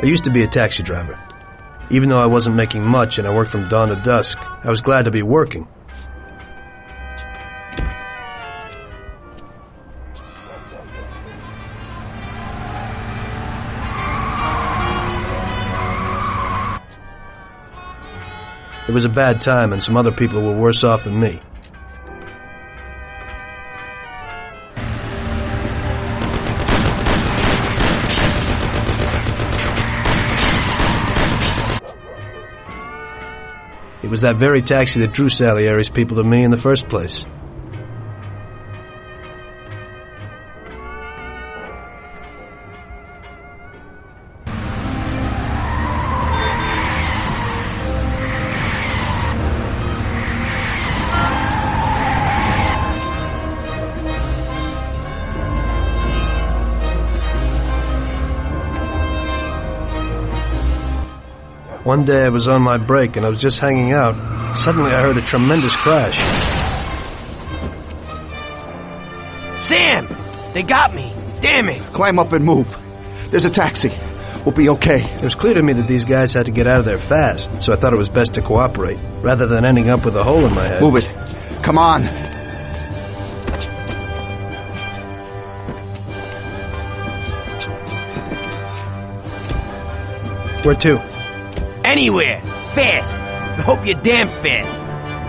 I used to be a taxi driver. Even though I wasn't making much and I worked from dawn to dusk, I was glad to be working. It was a bad time, and some other people were worse off than me. It was that very taxi that drew Salieri's people to me in the first place. One day I was on my break and I was just hanging out. Suddenly I heard a tremendous crash. Sam! They got me! Damn it! Climb up and move. There's a taxi. We'll be okay. It was clear to me that these guys had to get out of there fast, so I thought it was best to cooperate, rather than ending up with a hole in my head. Move it. Come on. Where to? Anywhere! Fast! I hope you're damn fast.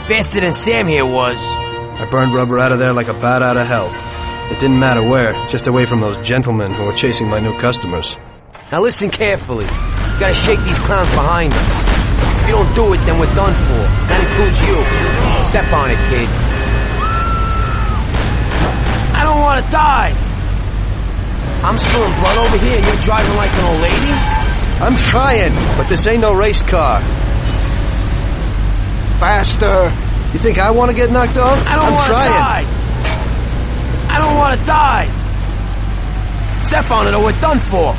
Faster than Sam here was. I burned rubber out of there like a bat out of hell. It didn't matter where, just away from those gentlemen who were chasing my new customers. Now listen carefully. You gotta shake these clowns behind them. If you don't do it, then we're done for. That includes you. Step on it, kid. I don't want to die! I'm spilling blood over here and you're driving like an old lady? I'm trying, but this ain't no race car. Faster! You think I want to get knocked off? I don't want to die! I don't want to die! Step on it or we're done for!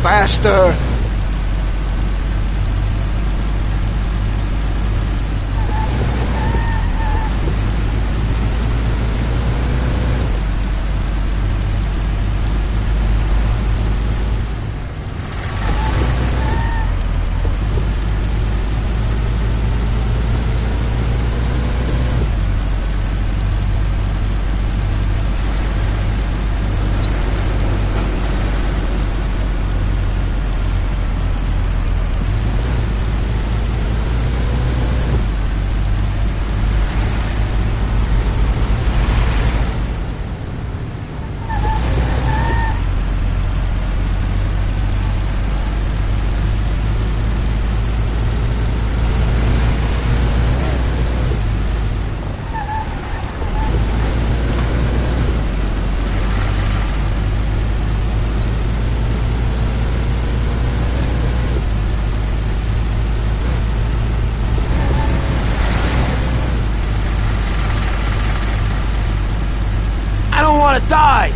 Faster! To die!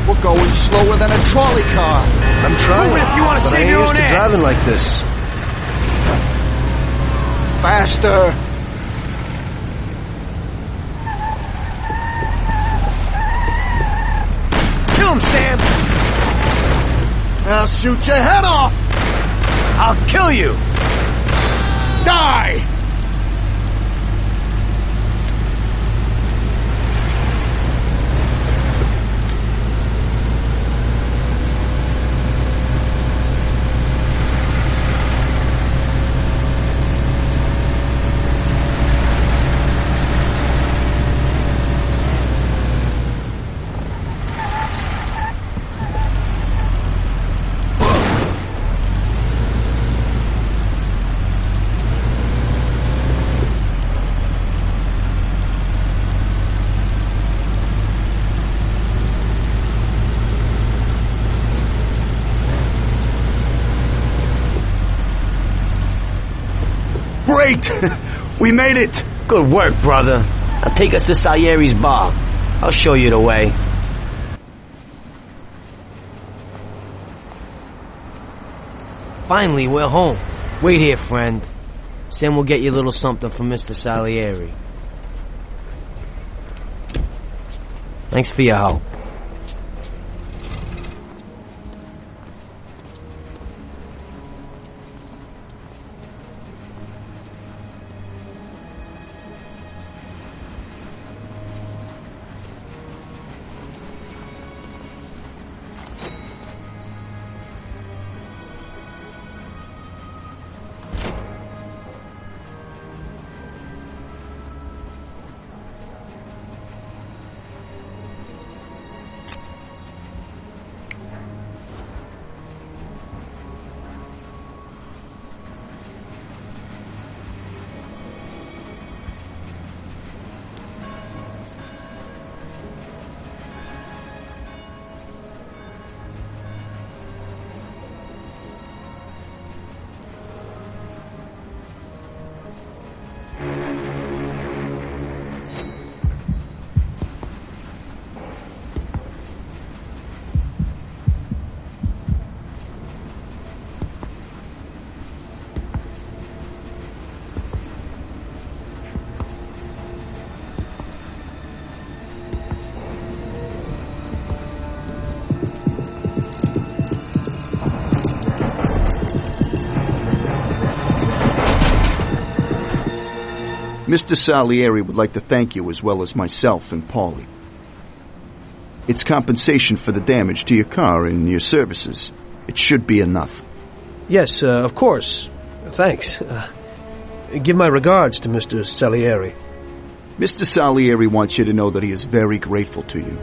We're going slower than a trolley car. I'm trying, Move it if you want to but save I ain't your used own to ass. driving like this. Faster! Kill him, Sam! I'll shoot your head off! I'll kill you! Die! Great! We made it! Good work, brother. Now take us to Salieri's bar. I'll show you the way. Finally, we're home. Wait here, friend. Sam will get you a little something from Mr. Salieri. Thanks for your help. Mr. Salieri would like to thank you as well as myself and Paulie. It's compensation for the damage to your car and your services. It should be enough. Yes, of course. Thanks. Give my regards to Mr. Salieri. Mr. Salieri wants you to know that he is very grateful to you.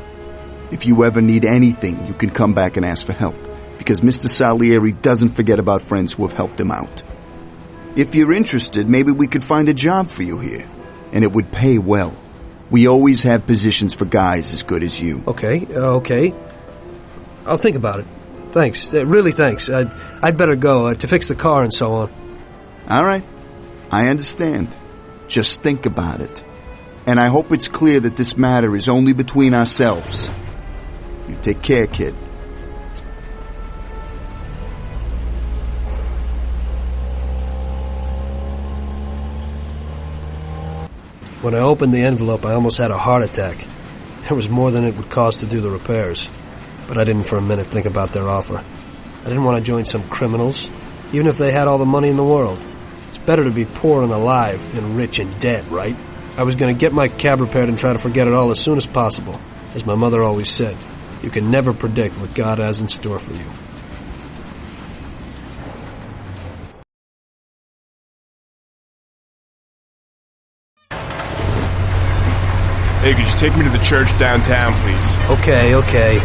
If you ever need anything, you can come back and ask for help, because Mr. Salieri doesn't forget about friends who have helped him out. If you're interested, maybe we could find a job for you here, and it would pay well. We always have positions for guys as good as you. Okay. I'll think about it. Thanks. Really thanks. I'd better go to fix the car and so on. All right. I understand. Just think about it. And I hope it's clear that this matter is only between ourselves. You take care, kid. When I opened the envelope, I almost had a heart attack. There was more than it would cost to do the repairs. But I didn't for a minute think about their offer. I didn't want to join some criminals, even if they had all the money in the world. It's better to be poor and alive than rich and dead, right? I was going to get my cab repaired and try to forget it all as soon as possible. As my mother always said, you can never predict what God has in store for you. Hey, could you take me to the church downtown, please? Okay.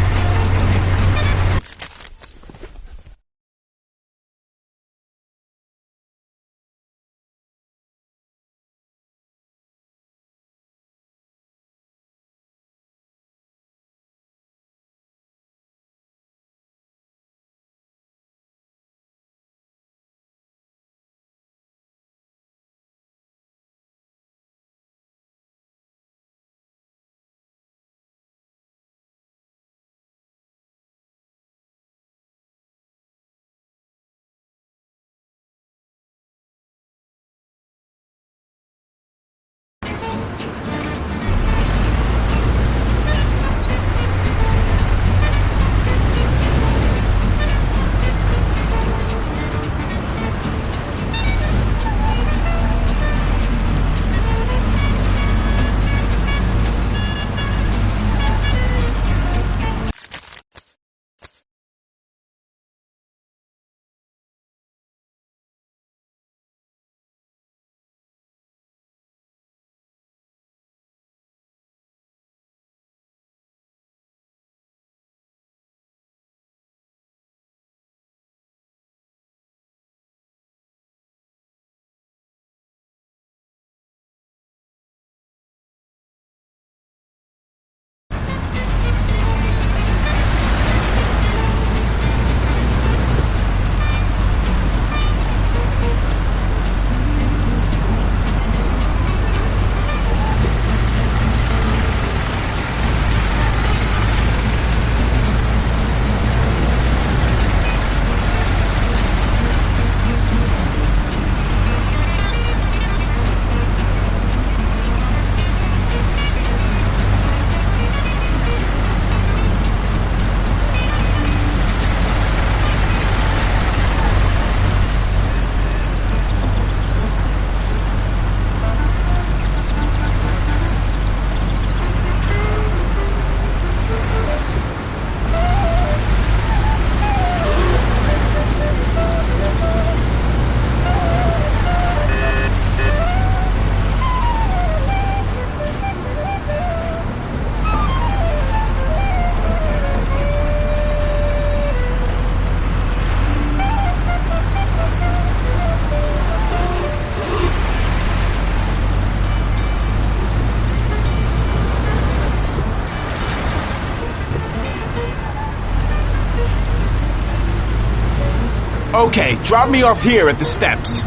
Okay, drop me off here at the steps.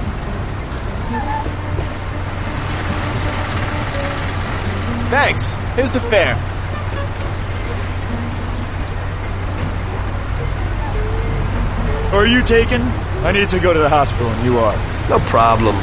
Thanks. Here's the fare. Are you taken? I need to go to the hospital and you are. No problem.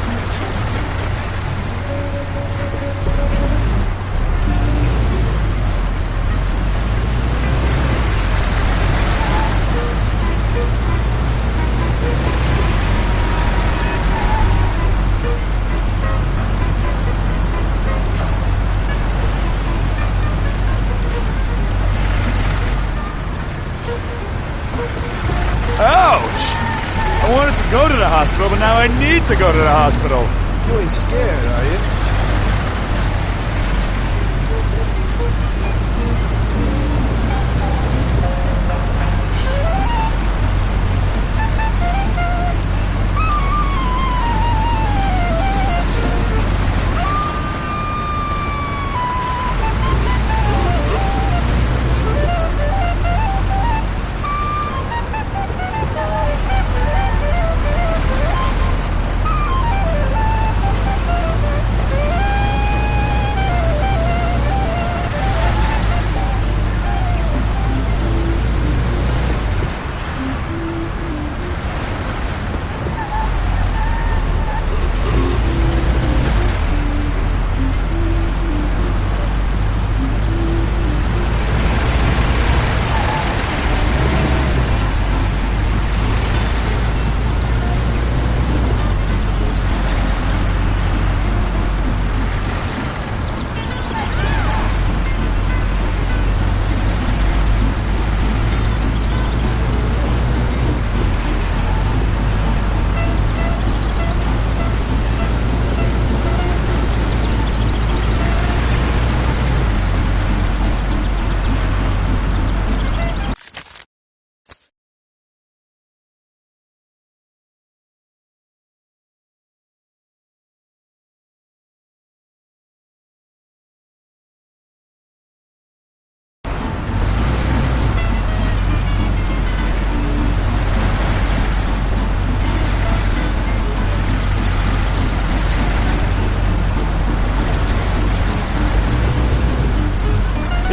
Ouch! I wanted to go to the hospital, but now I need to go to the hospital. You ain't scared, are you?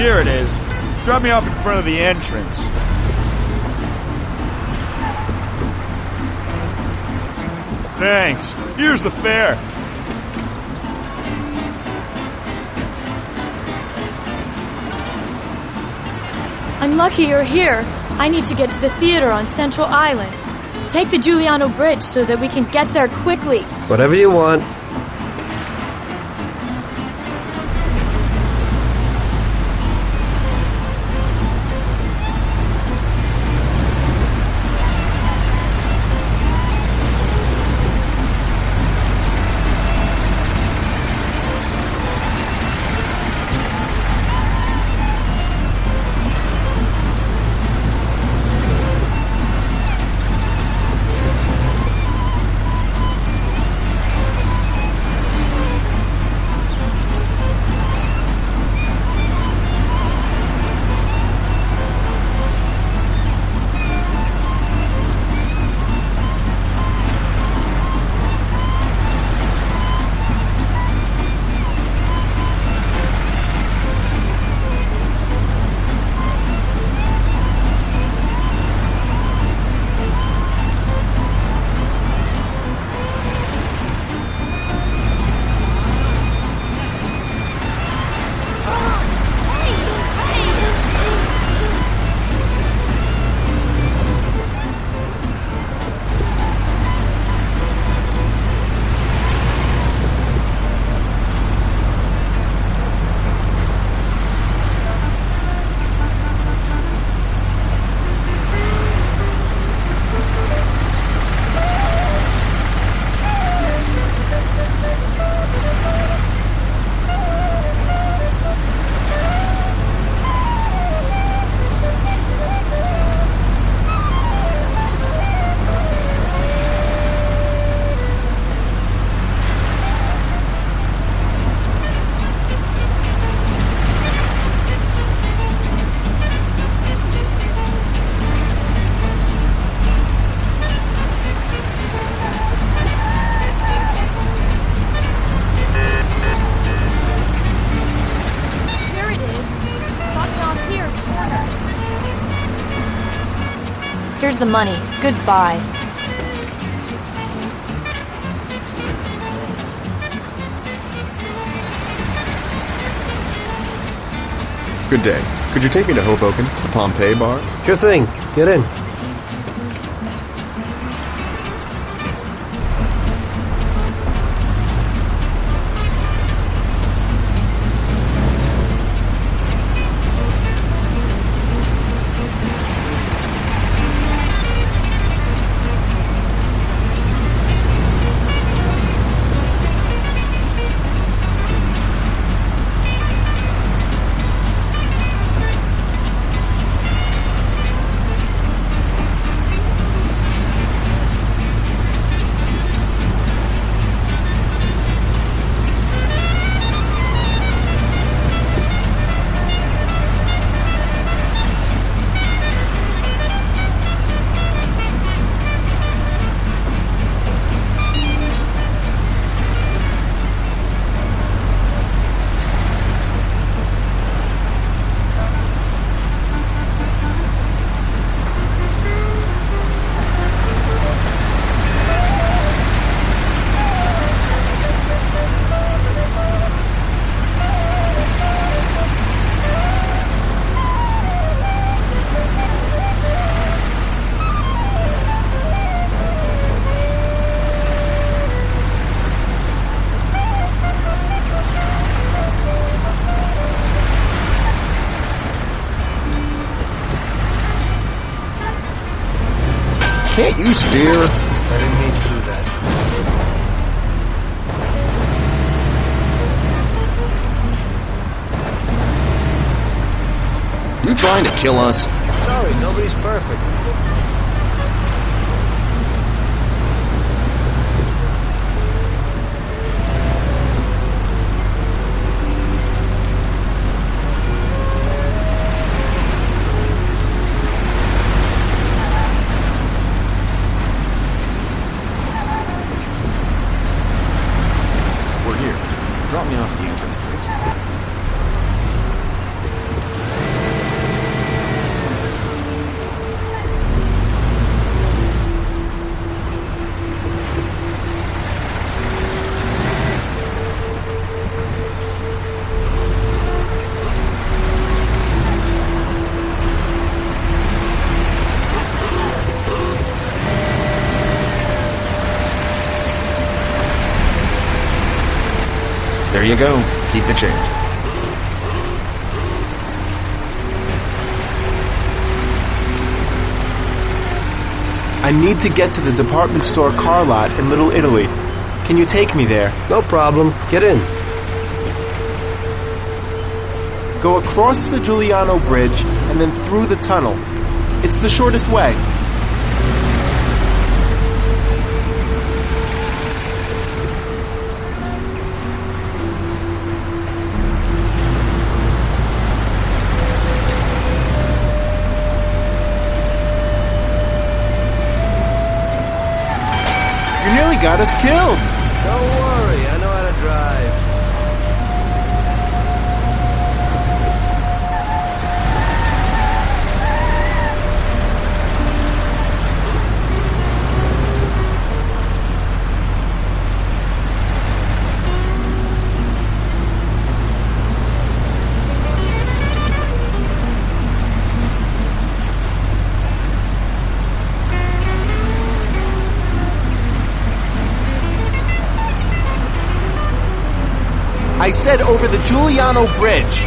Here it is. Drop me off in front of the entrance. Thanks. Here's the fare. I'm lucky you're here. I need to get to the theater on Central Island. Take the Giuliano Bridge so that we can get there quickly. Whatever you want. Here's the money. Goodbye. Good day. Could you take me to Hoboken, the Pompeii bar? Sure thing. Get in. Can't you steer? I didn't mean to do that. You trying to kill us? Sorry, nobody's perfect. We're here. Drop me off at the entrance, please. There you go. Keep the change. I need to get to the department store car lot in Little Italy. Can you take me there? No problem. Get in. Go across the Giuliano Bridge and then through the tunnel. It's the shortest way. You nearly got us killed. Don't worry, I know how to drive. I said over the Giuliano Bridge.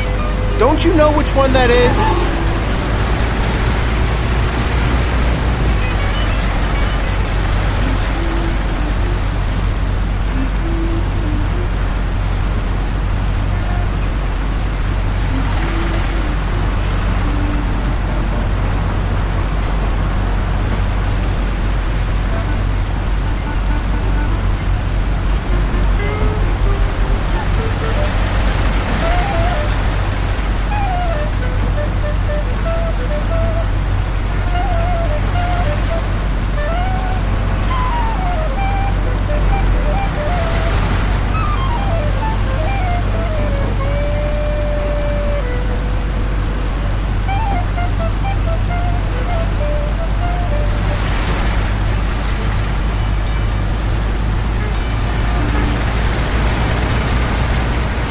Don't you know which one that is?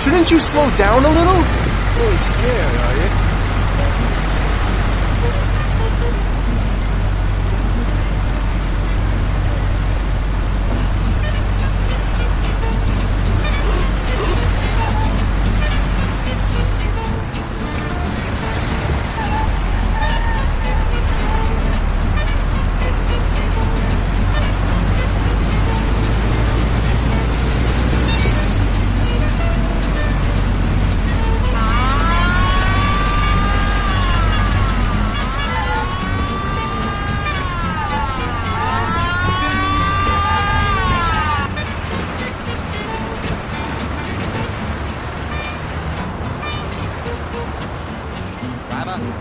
Shouldn't you slow down a little? Really scared, are you?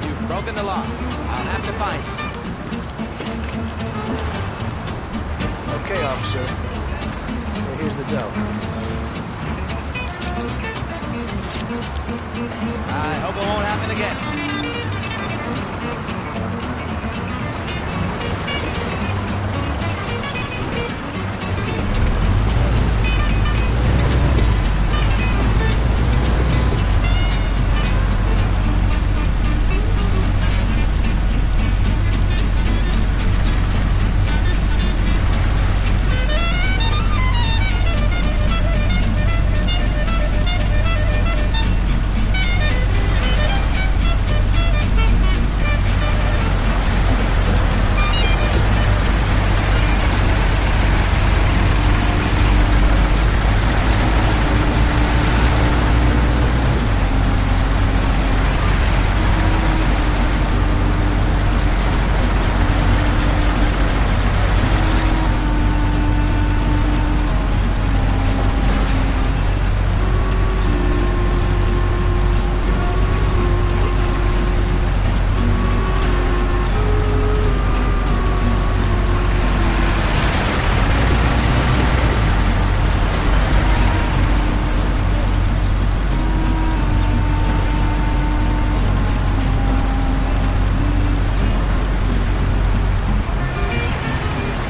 You've broken the law. I'll have to find you. Okay, officer. Well, here's the dough. I hope it won't happen again.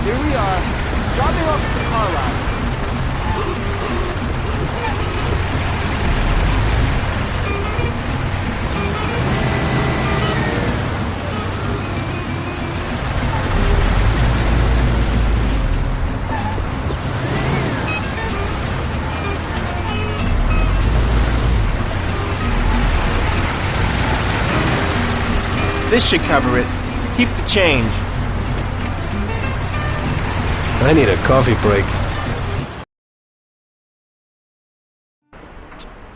Here we are, dropping off at the car lot. This should cover it. Keep the change. I need a coffee break.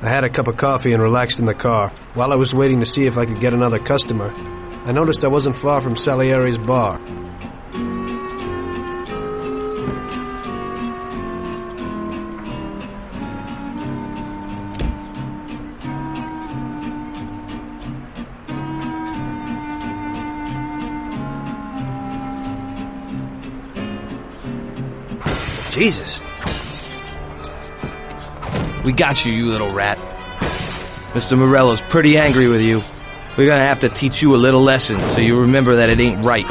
I had a cup of coffee and relaxed in the car. While I was waiting to see if I could get another customer, I noticed I wasn't far from Salieri's bar. Jesus. We got you, you little rat. Mr. Morello's pretty angry with you. We're gonna have to teach you a little lesson so you remember that it ain't right.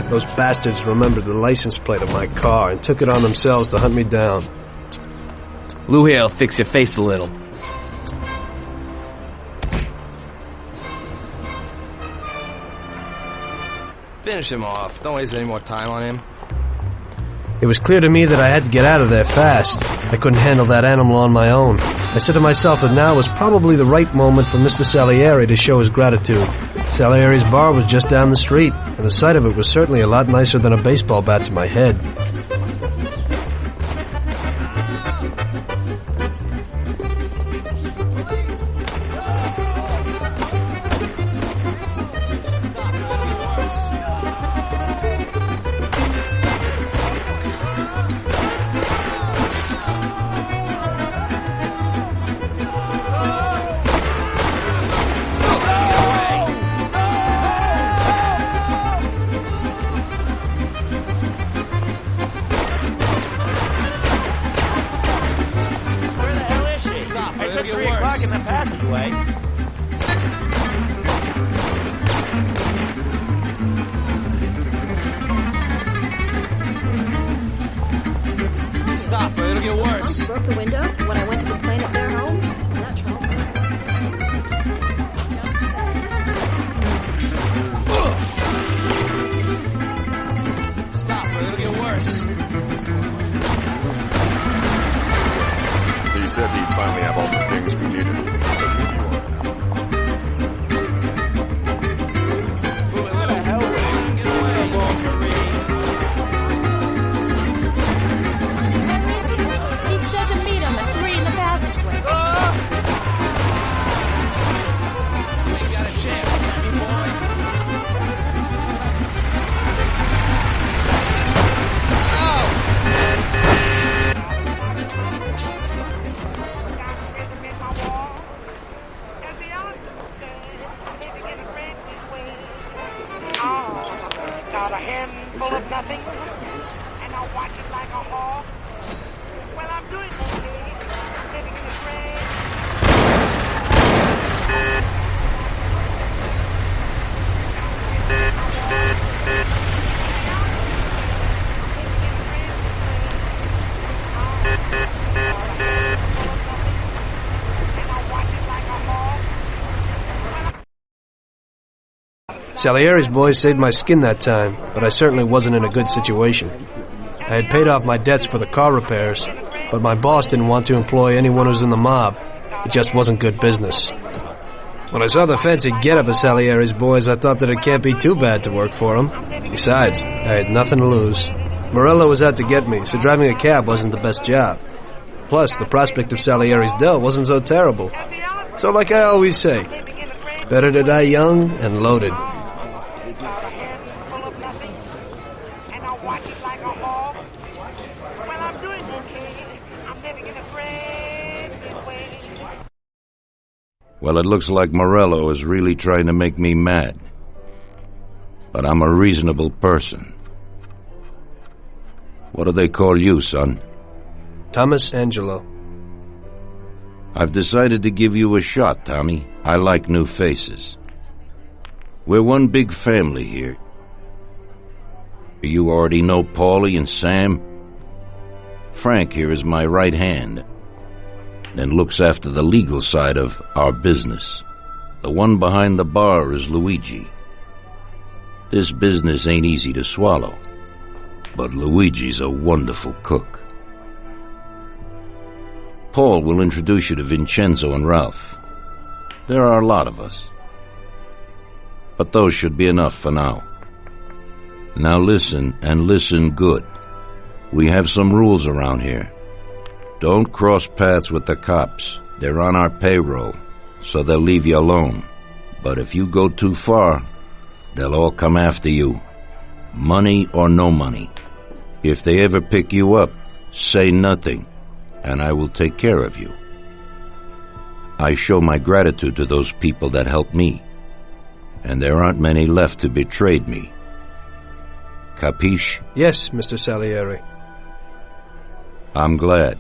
Those bastards remembered the license plate of my car and took it on themselves to hunt me down. Lou here'll fix your face a little. Finish him off. Don't waste any more time on him. It was clear to me that I had to get out of there fast. I couldn't handle that animal on my own. I said to myself that now was probably the right moment for Mr. Salieri to show his gratitude. Salieri's bar was just down the street, and the sight of it was certainly a lot nicer than a baseball bat to my head. It took 3 o'clock in the passageway. Stop, or it'll get worse. Broke the window when I went to complain at their said he'd finally have all the things we needed. But maybe you are now. Who the hell will you get away, Wolverine? He said to meet him at 3 in the passageway. You ain't got a chance, Sammy boy. Got a handful of nothing, and I watch it like a hawk. Well, I'm doing okay. I'm living in a great. Salieri's boys saved my skin that time, but I certainly wasn't in a good situation. I had paid off my debts for the car repairs, but my boss didn't want to employ anyone who was in the mob. It just wasn't good business. When I saw the fancy getup of Salieri's boys, I thought that it can't be too bad to work for him. Besides, I had nothing to lose. Morello was out to get me, so driving a cab wasn't the best job. Plus, the prospect of Salieri's dough wasn't so terrible. So like I always say, better to die young and loaded. Well, it looks like Morello is really trying to make me mad. But I'm a reasonable person. What do they call you, son? Thomas Angelo. I've decided to give you a shot, Tommy. I like new faces. We're one big family here. You already know Paulie and Sam. Frank here is my right hand, and looks after the legal side of our business. The one behind the bar is Luigi. This business ain't easy to swallow, but Luigi's a wonderful cook. Paul will introduce you to Vincenzo and Ralph. There are a lot of us, but those should be enough for now. Now listen, and listen good. We have some rules around here. Don't cross paths with the cops. They're on our payroll, so they'll leave you alone. But if you go too far, they'll all come after you. Money or no money. If they ever pick you up, say nothing, and I will take care of you. I show my gratitude to those people that helped me, and there aren't many left who betrayed me. Capiche? Yes, Mr. Salieri. I'm glad.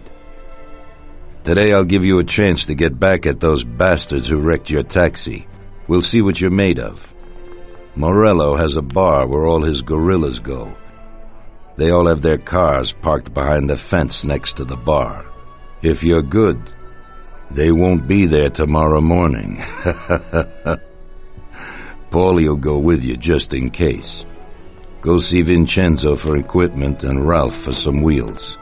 Today I'll give you a chance to get back at those bastards who wrecked your taxi. We'll see what you're made of. Morello has a bar where all his gorillas go. They all have their cars parked behind the fence next to the bar. If you're good, they won't be there tomorrow morning. Paulie'll go with you just in case. Go see Vincenzo for equipment and Ralph for some wheels.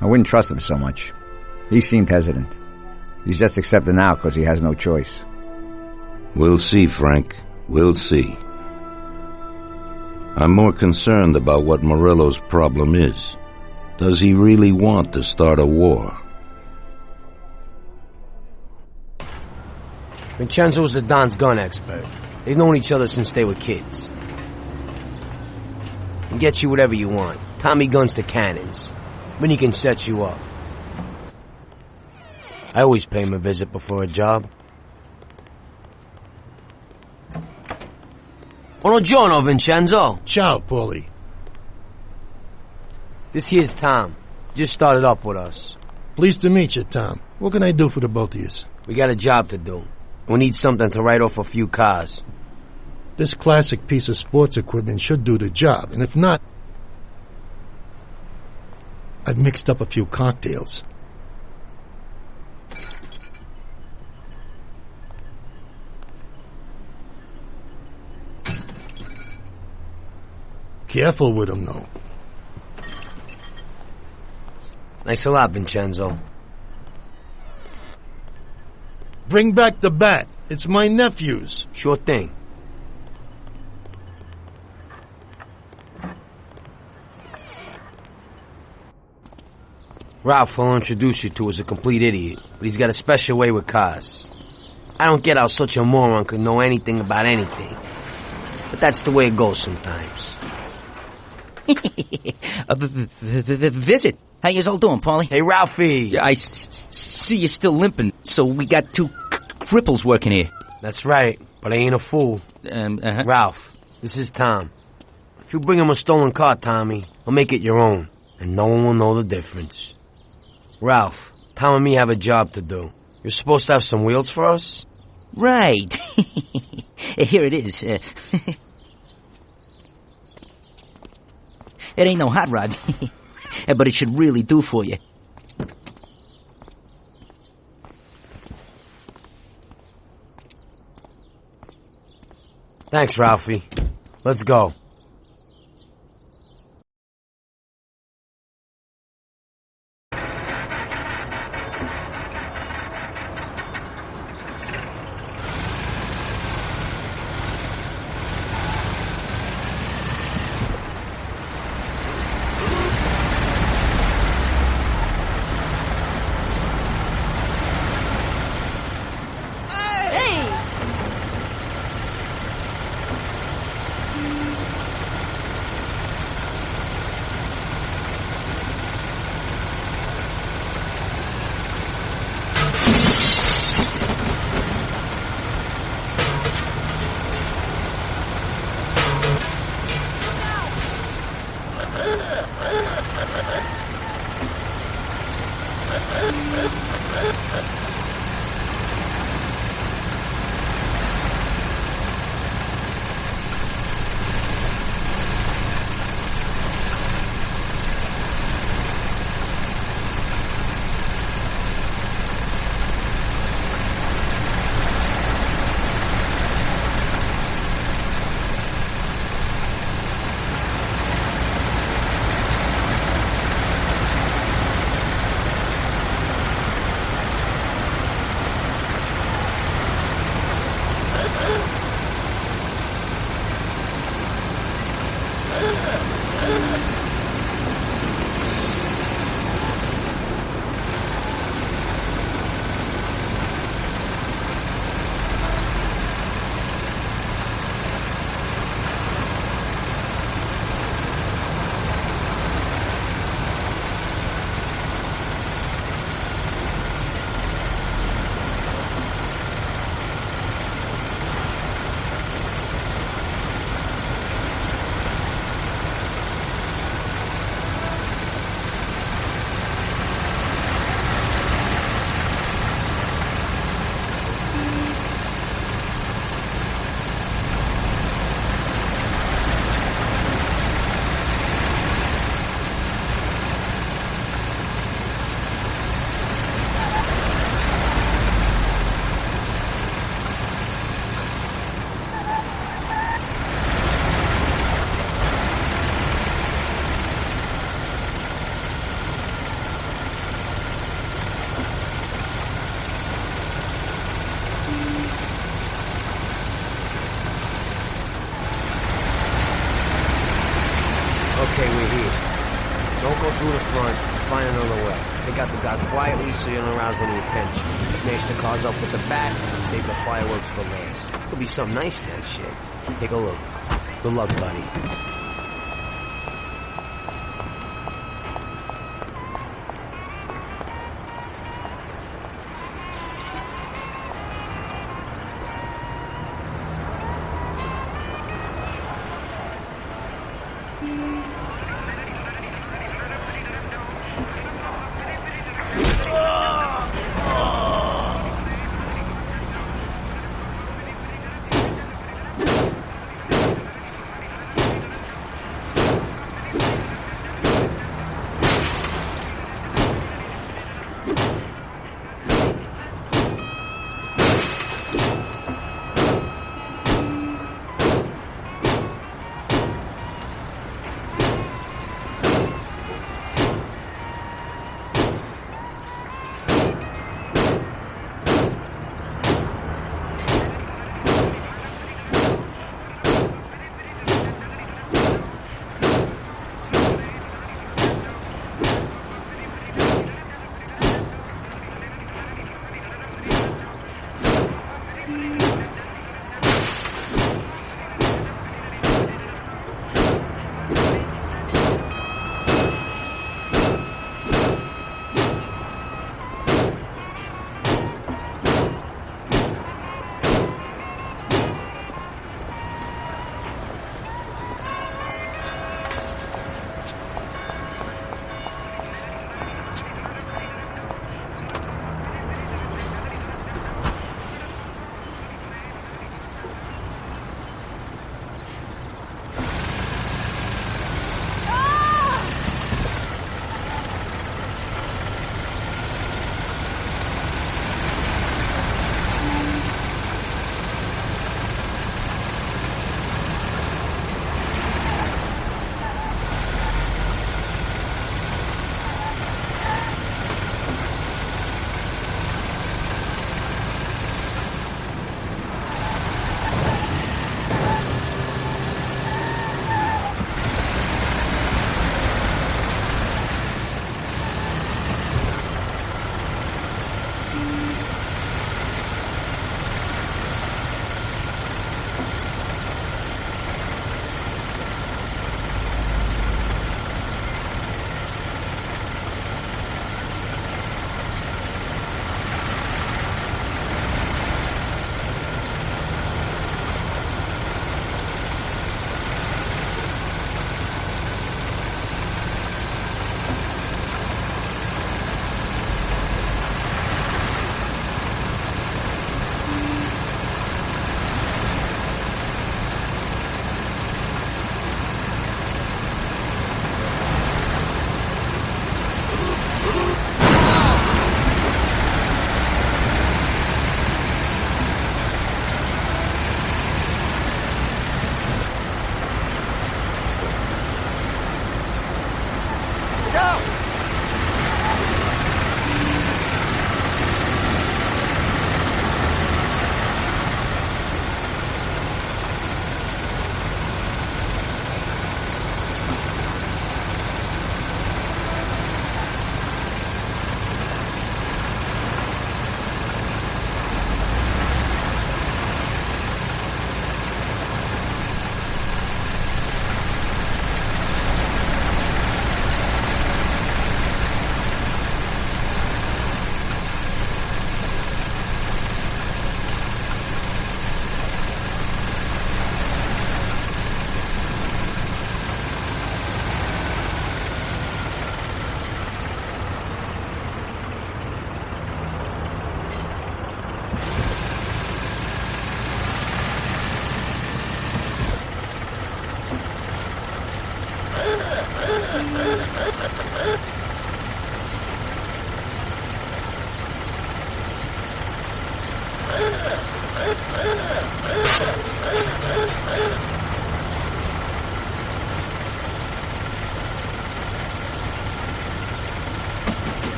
I wouldn't trust him so much. He seemed hesitant. He's just accepting now because he has no choice. We'll see, Frank. We'll see. I'm more concerned about what Morello's problem is. Does he really want to start a war? Vincenzo's the Don's gun expert. They've known each other since they were kids. Can get you whatever you want. Tommy guns to cannons. When he can set you up. I always pay him a visit before a job. Buongiorno, Vincenzo. Ciao, Paulie. This here's Tom. Just started up with us. Pleased to meet you, Tom. What can I do for the both of you? We got a job to do. We need something to write off a few cars. This classic piece of sports equipment should do the job, and if not, I've mixed up a few cocktails. Careful with them, though. Thanks a lot, Vincenzo. Bring back the bat. It's my nephew's. Sure thing. Ralph will introduce you to is a complete idiot, but he's got a special way with cars. I don't get how such a moron could know anything about anything. But that's the way it goes sometimes. Visit. How you all doing, Paulie? Hey, Ralphie. I see you're still limping, so we got two cripples working here. That's right, but I ain't a fool. Ralph, this is Tom. If you bring him a stolen car, Tommy, I'll make it your own, and no one will know the difference. Ralph, Tom and me have a job to do. You're supposed to have some wheels for us? Right. Here it is. It ain't no hot rod, but it should really do for you. Thanks, Ralphie. Let's go. Okay, we're here. Don't go through the front. Find another way. Take out the guy quietly so you don't arouse any attention. Smash the cars up with the bat and save the fireworks for last. Could be something nice in that shit. Take a look. Good luck, buddy.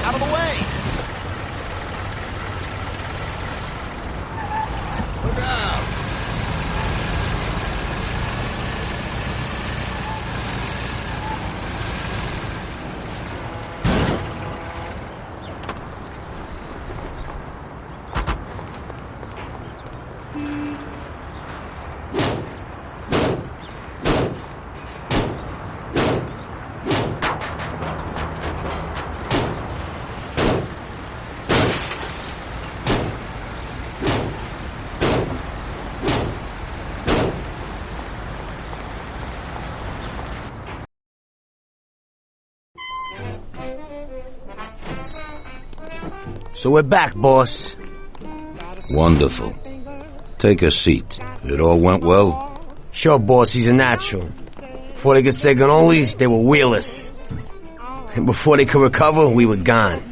Out of the way! Look out! So we're back, boss. Wonderful. Take a seat. It all went well? Sure, boss, he's a natural. Before they could say cannolis, they were wheelers. And before they could recover, we were gone.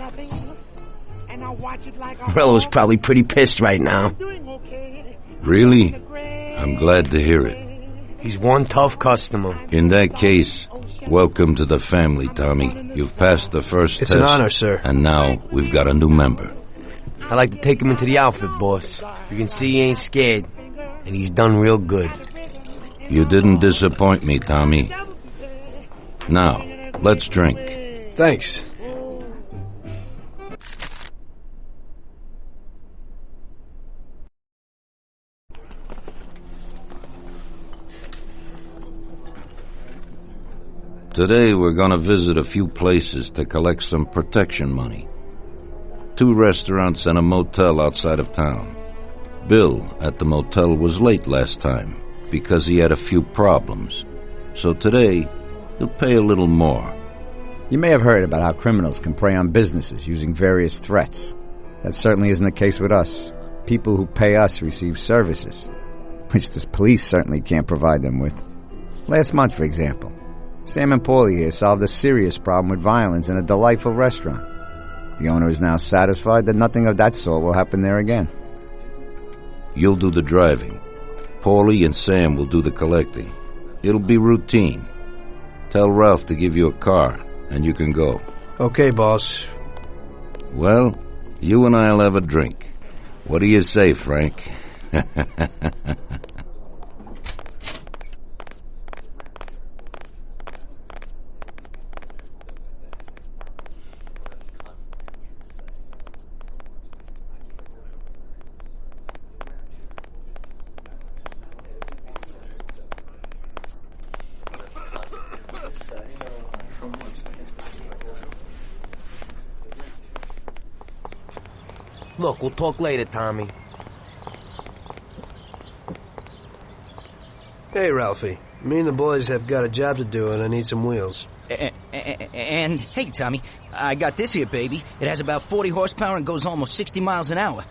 Morello's probably pretty pissed right now. Really? I'm glad to hear it. He's one tough customer. In that case, welcome to the family, Tommy. You've passed the first test. It's an honor, sir. And now we've got a new member. I'd like to take him into the outfit, boss. You can see he ain't scared. And he's done real good. You didn't disappoint me, Tommy. Now, let's drink. Thanks. Today we're gonna visit a few places to collect some protection money. 2 restaurants and a motel outside of town. Bill at the motel was late last time because he had a few problems. So today, he'll pay a little more. You may have heard about how criminals can prey on businesses using various threats. That certainly isn't the case with us. People who pay us receive services, which the police certainly can't provide them with. Last month, for example, Sam and Paulie here solved a serious problem with violence in a delightful restaurant. The owner is now satisfied that nothing of that sort will happen there again. You'll do the driving. Paulie and Sam will do the collecting. It'll be routine. Tell Ralph to give you a car, and you can go. Okay, boss. Well, you and I'll have a drink. What do you say, Frank? Look, we'll talk later, Tommy. Hey, Ralphie. Me and the boys have got a job to do, and I need some wheels. And, hey, Tommy, I got this here, baby. It has about 40 horsepower and goes almost 60 miles an hour.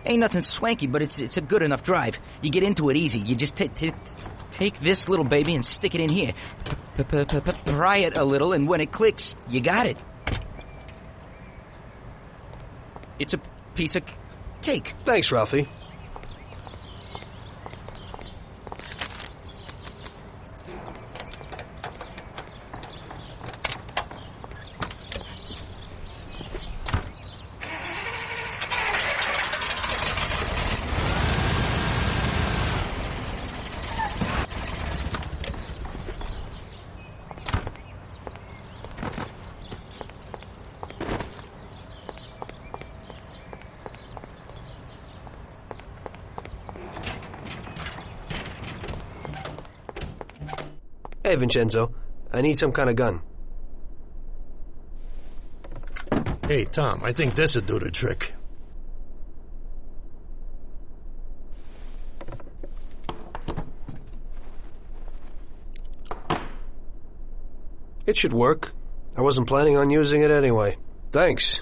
Ain't nothing swanky, but it's a good enough drive. You get into it easy. You just take this little baby and stick it in here. Pry it a little, and when it clicks, you got it. It's a piece of cake. Thanks, Ralphie. Hey, Vincenzo. I need some kind of gun. Hey, Tom, I think this'll do the trick. It should work. I wasn't planning on using it anyway. Thanks.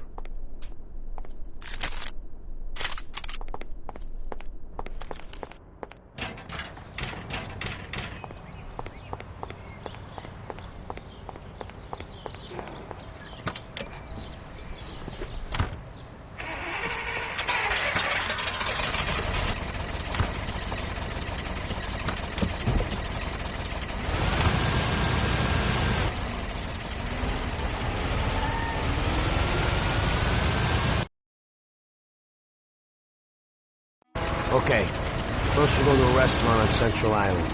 Okay. First we'll go to a restaurant on Central Island.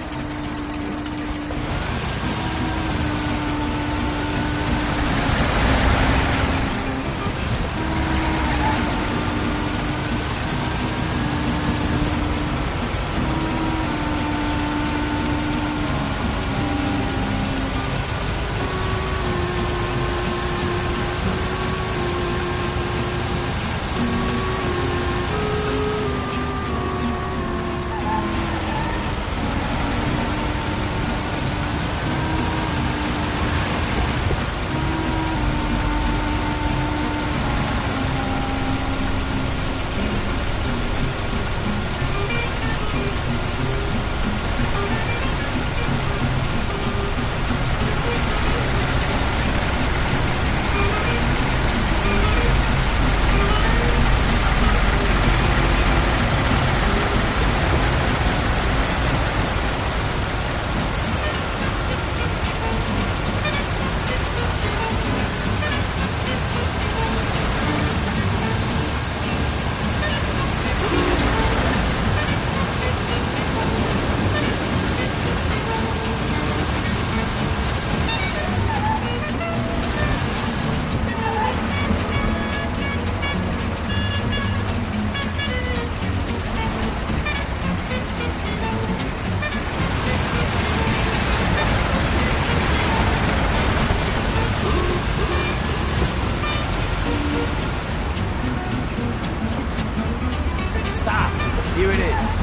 Stop! Here it is.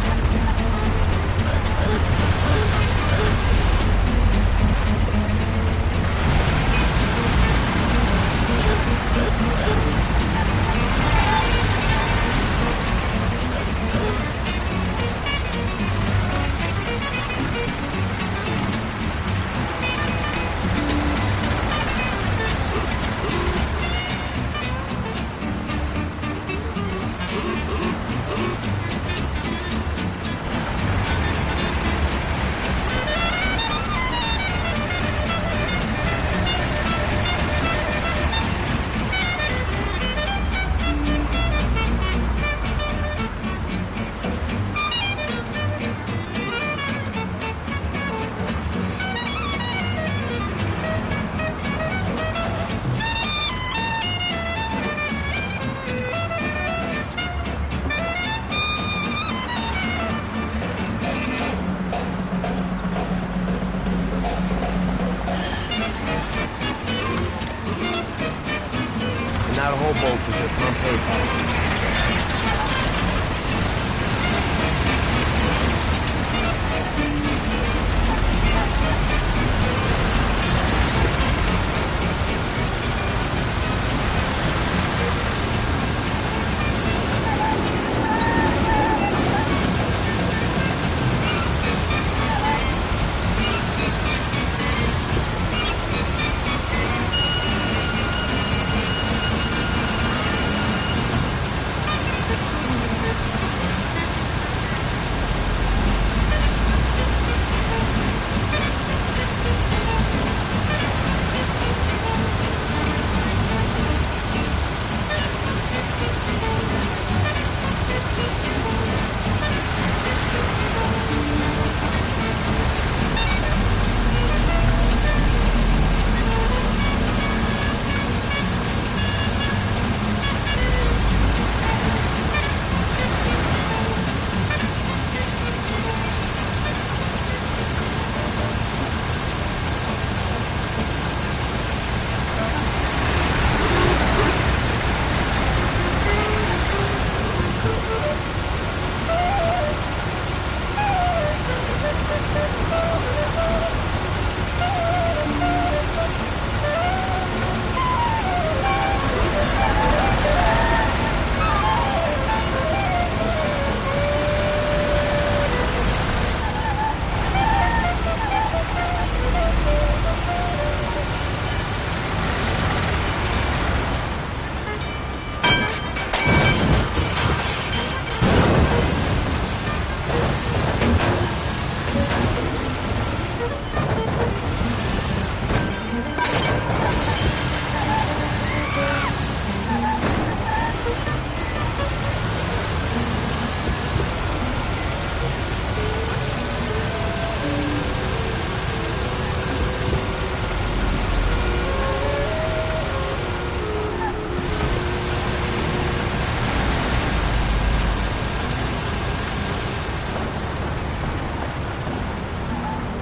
Not a whole boat, but just on paper.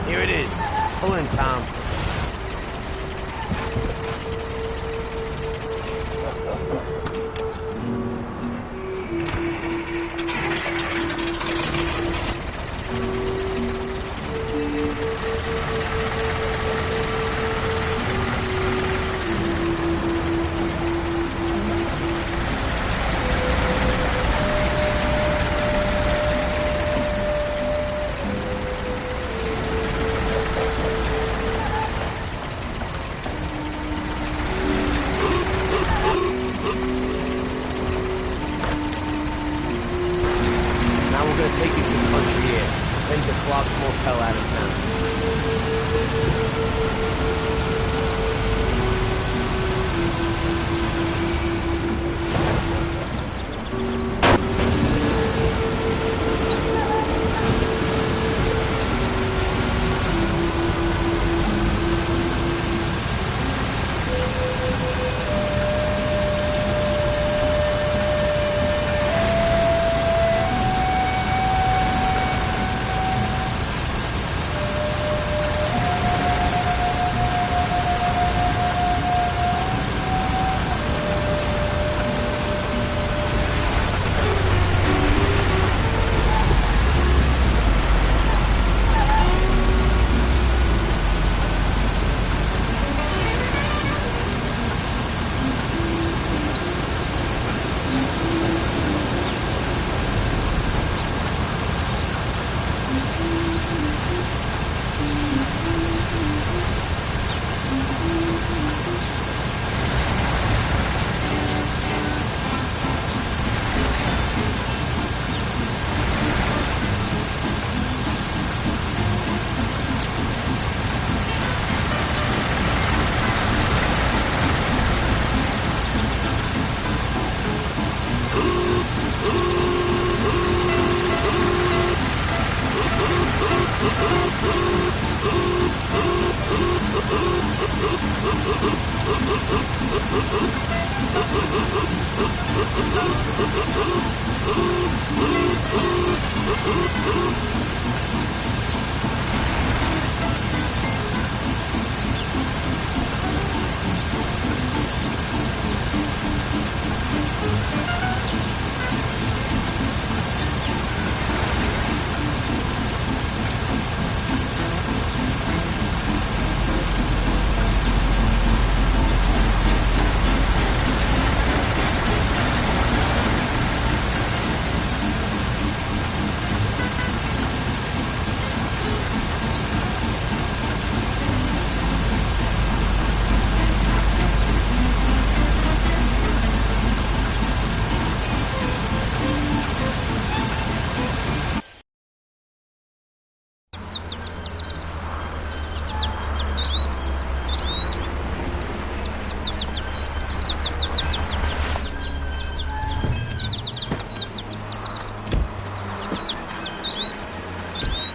Here it is. Pull in, Tom. Taking some country air, then to Clark's Motel out of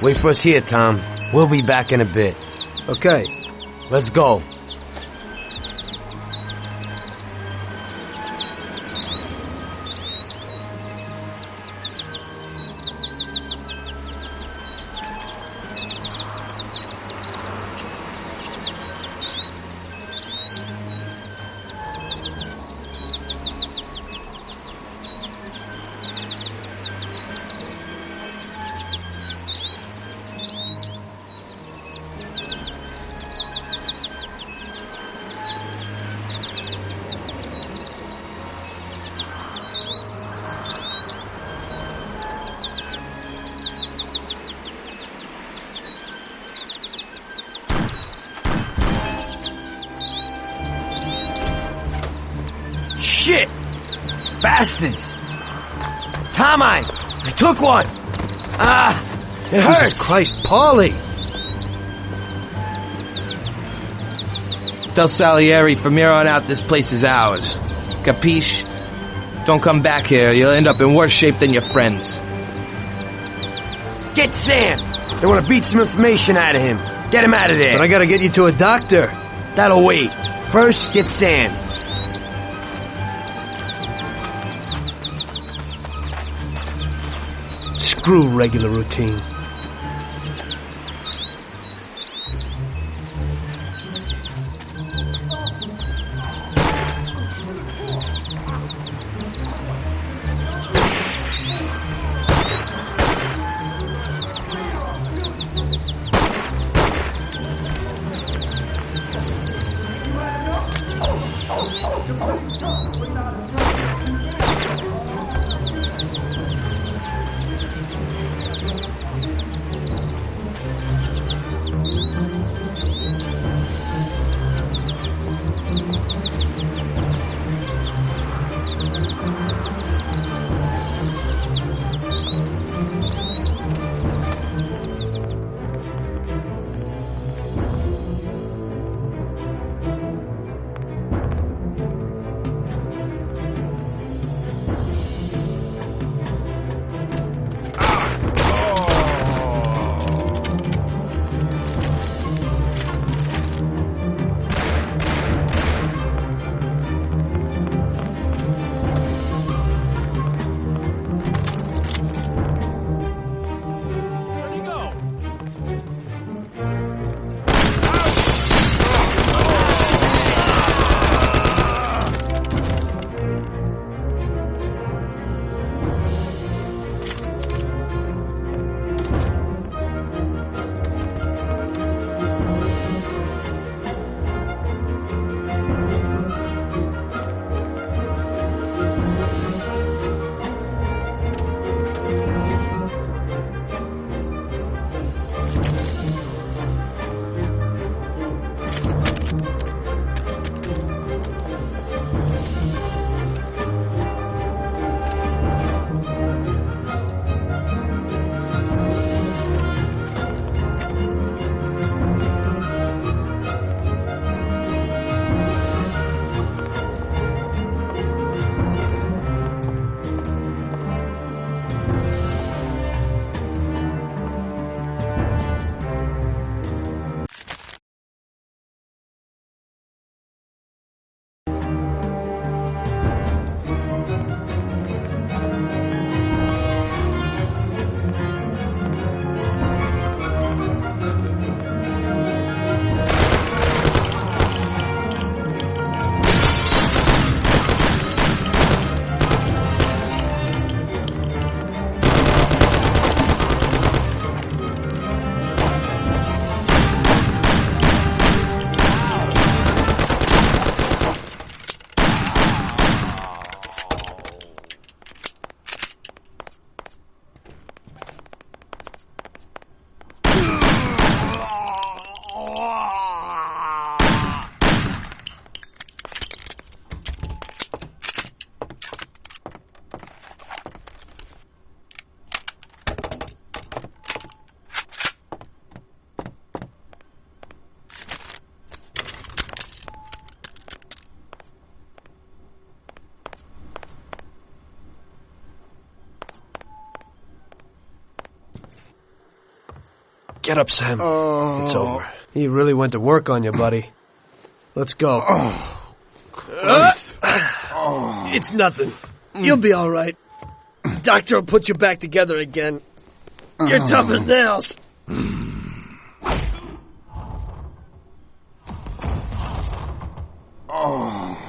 Wait for us here, Tom. We'll be back in a bit. Okay. Let's go. shit! Bastards! Tom, I took one! It hurts! Jesus Christ, Paulie! Tell Salieri from here on out this place is ours. Capiche? Don't come back here. You'll end up in worse shape than your friends. Get Sam! They want to beat some information out of him. Get him out of there. But I gotta get you to a doctor. That'll wait. First, get Sam. Screw regular routine. Get up, Sam. It's over. He really went to work on you, buddy. Let's go. It's nothing. You'll be all right. Doctor will put you back together again. You're tough as nails.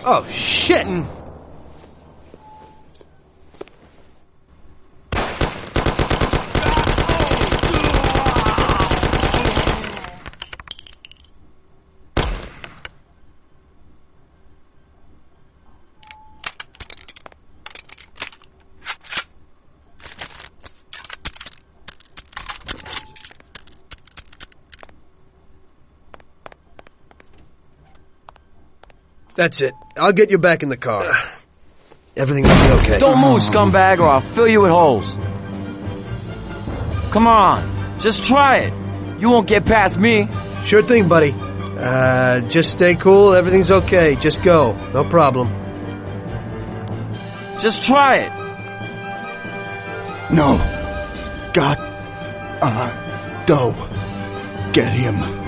Oh, shit. That's it. I'll get you back in the car. Everything will be okay. Don't move, scumbag, or I'll fill you with holes. Come on, just try it. You won't get past me. Sure thing, buddy. Just stay cool. Everything's okay. Just go. No problem. Just try it. No. God. Go. Get him.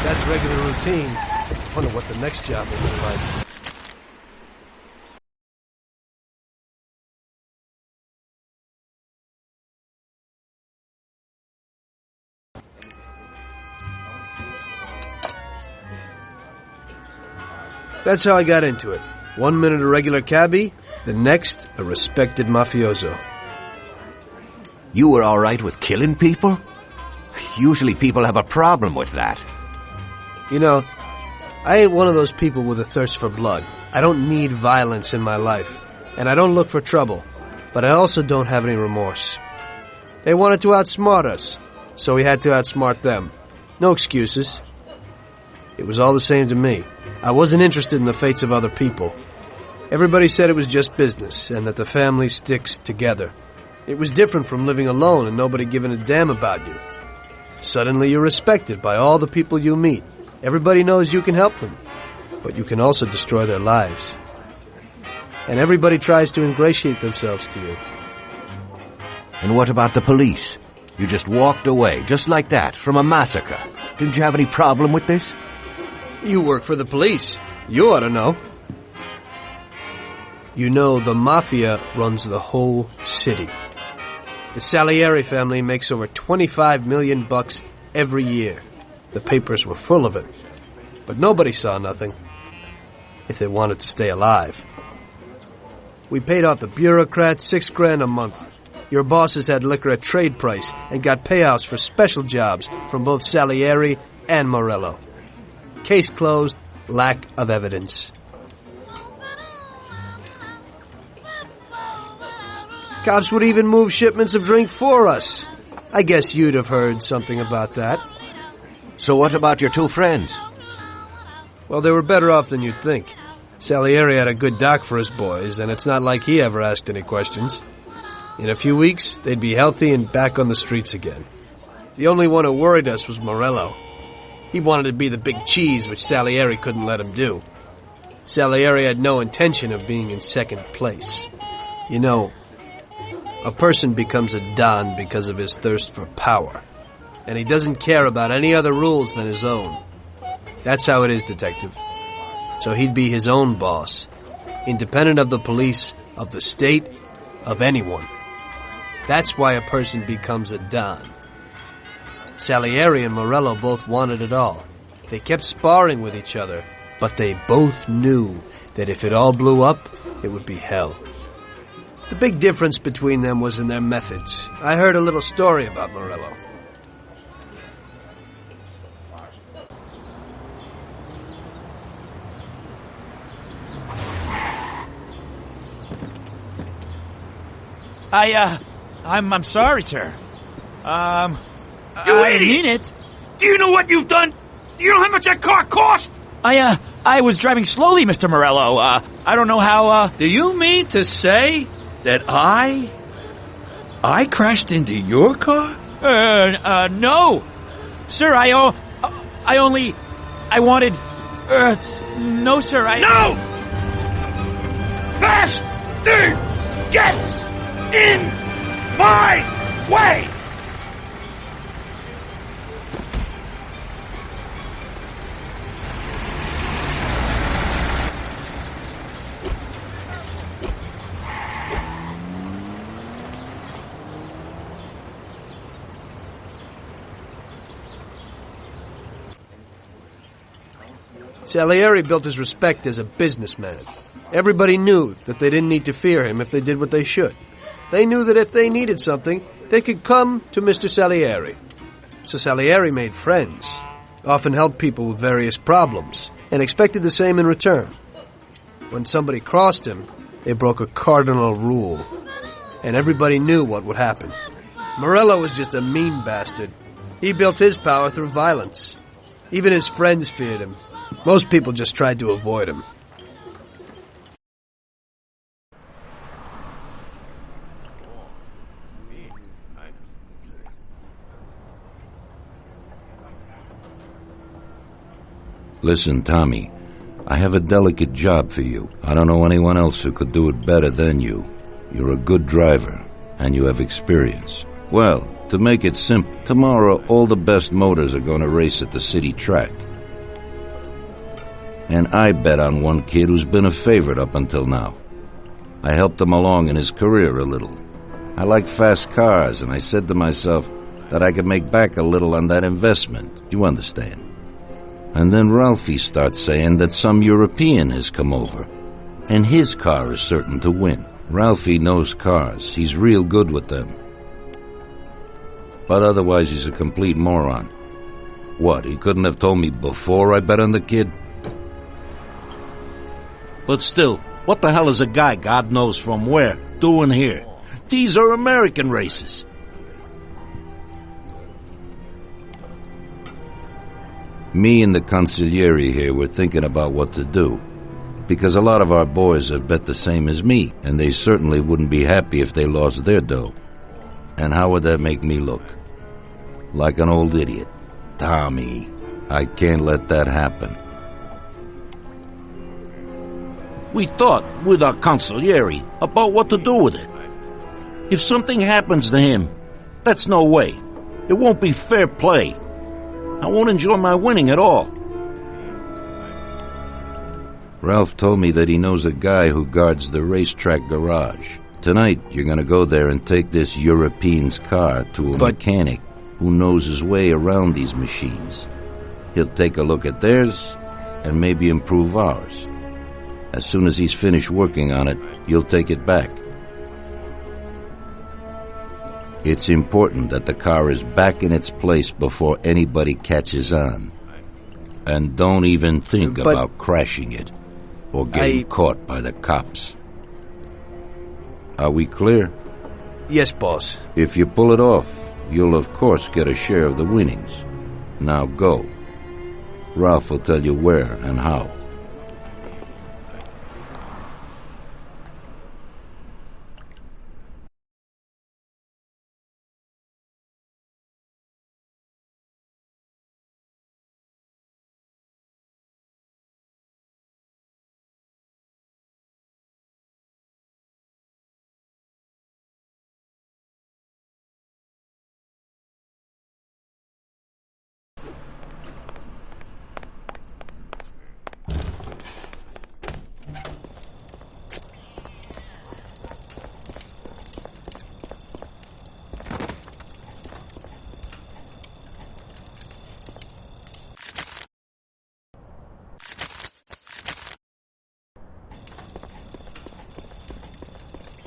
That's regular routine. I wonder what the next job will be like. That's how I got into it. 1 minute a regular cabbie, the next a respected mafioso. You were all right with killing people? Usually people have a problem with that. You know, I ain't one of those people with a thirst for blood. I don't need violence in my life, and I don't look for trouble, but I also don't have any remorse. They wanted to outsmart us, so we had to outsmart them. No excuses. It was all the same to me. I wasn't interested in the fates of other people. Everybody said it was just business, and that the family sticks together. It was different from living alone and nobody giving a damn about you. Suddenly you're respected by all the people you meet. Everybody knows you can help them, but you can also destroy their lives. And everybody tries to ingratiate themselves to you. And what about the police? You just walked away, just like that, from a massacre. Didn't you have any problem with this? You work for the police. You ought to know. You know, the Mafia runs the whole city. The Salieri family makes over $25 million every year. The papers were full of it. But nobody saw nothing. If they wanted to stay alive. We paid off the bureaucrats $6,000 a month. Your bosses had liquor at trade price and got payouts for special jobs from both Salieri and Morello. Case closed, lack of evidence. Cops would even move shipments of drink for us. I guess you'd have heard something about that. So what about your two friends? Well, they were better off than you'd think. Salieri had a good doc for his boys, and it's not like he ever asked any questions. In a few weeks, they'd be healthy and back on the streets again. The only one who worried us was Morello. He wanted to be the big cheese, which Salieri couldn't let him do. Salieri had no intention of being in second place. You know, a person becomes a Don because of his thirst for power. And he doesn't care about any other rules than his own. That's how it is, Detective. So he'd be his own boss, independent of the police, of the state, of anyone. That's why a person becomes a Don. Salieri and Morello both wanted it all. They kept sparring with each other, but they both knew that if it all blew up, it would be hell. The big difference between them was in their methods. I heard a little story about Morello. I'm sorry, sir. You I idiot! mean it. Do you know what you've done? Do you know how much that car cost? I was driving slowly, Mr. Morello. I don't know how, Do you mean to say that I crashed into your car? No. Sir, I wanted, no, sir, No! Bastard! Get in my way! Salieri built his respect as a businessman. Everybody knew that they didn't need to fear him if they did what they should. They knew that if they needed something, they could come to Mr. Salieri. So Salieri made friends, often helped people with various problems, and expected the same in return. When somebody crossed him, they broke a cardinal rule, and everybody knew what would happen. Morello was just a mean bastard. He built his power through violence. Even his friends feared him. Most people just tried to avoid him. Listen, Tommy, I have a delicate job for you. I don't know anyone else who could do it better than you. You're a good driver, and you have experience. Well, to make it simple, tomorrow all the best motors are going to race at the city track. And I bet on one kid who's been a favorite up until now. I helped him along in his career a little. I like fast cars, and I said to myself that I could make back a little on that investment. You understand? And then Ralphie starts saying that some European has come over, and his car is certain to win. Ralphie knows cars. He's real good with them. But otherwise he's a complete moron. What, he couldn't have told me before I bet on the kid? But still, what the hell is a guy, God knows from where, doing here? These are American races. Me and the consigliere here were thinking about what to do, because a lot of our boys have bet the same as me, and they certainly wouldn't be happy if they lost their dough. And how would that make me look? Like an old idiot. Tommy, I can't let that happen. We thought with our consigliere about what to do with it. If something happens to him, that's no way. It won't be fair play. I won't enjoy my winning at all. Ralph told me that he knows a guy who guards the racetrack garage. Tonight, you're going to go there and take this European's car to a mechanic who knows his way around these machines. He'll take a look at theirs and maybe improve ours. As soon as he's finished working on it, you'll take it back. It's important that the car is back in its place before anybody catches on. And don't even think about crashing it or getting caught by the cops. Are we clear? Yes, boss. If you pull it off, you'll of course get a share of the winnings. Now go. Ralph will tell you where and how.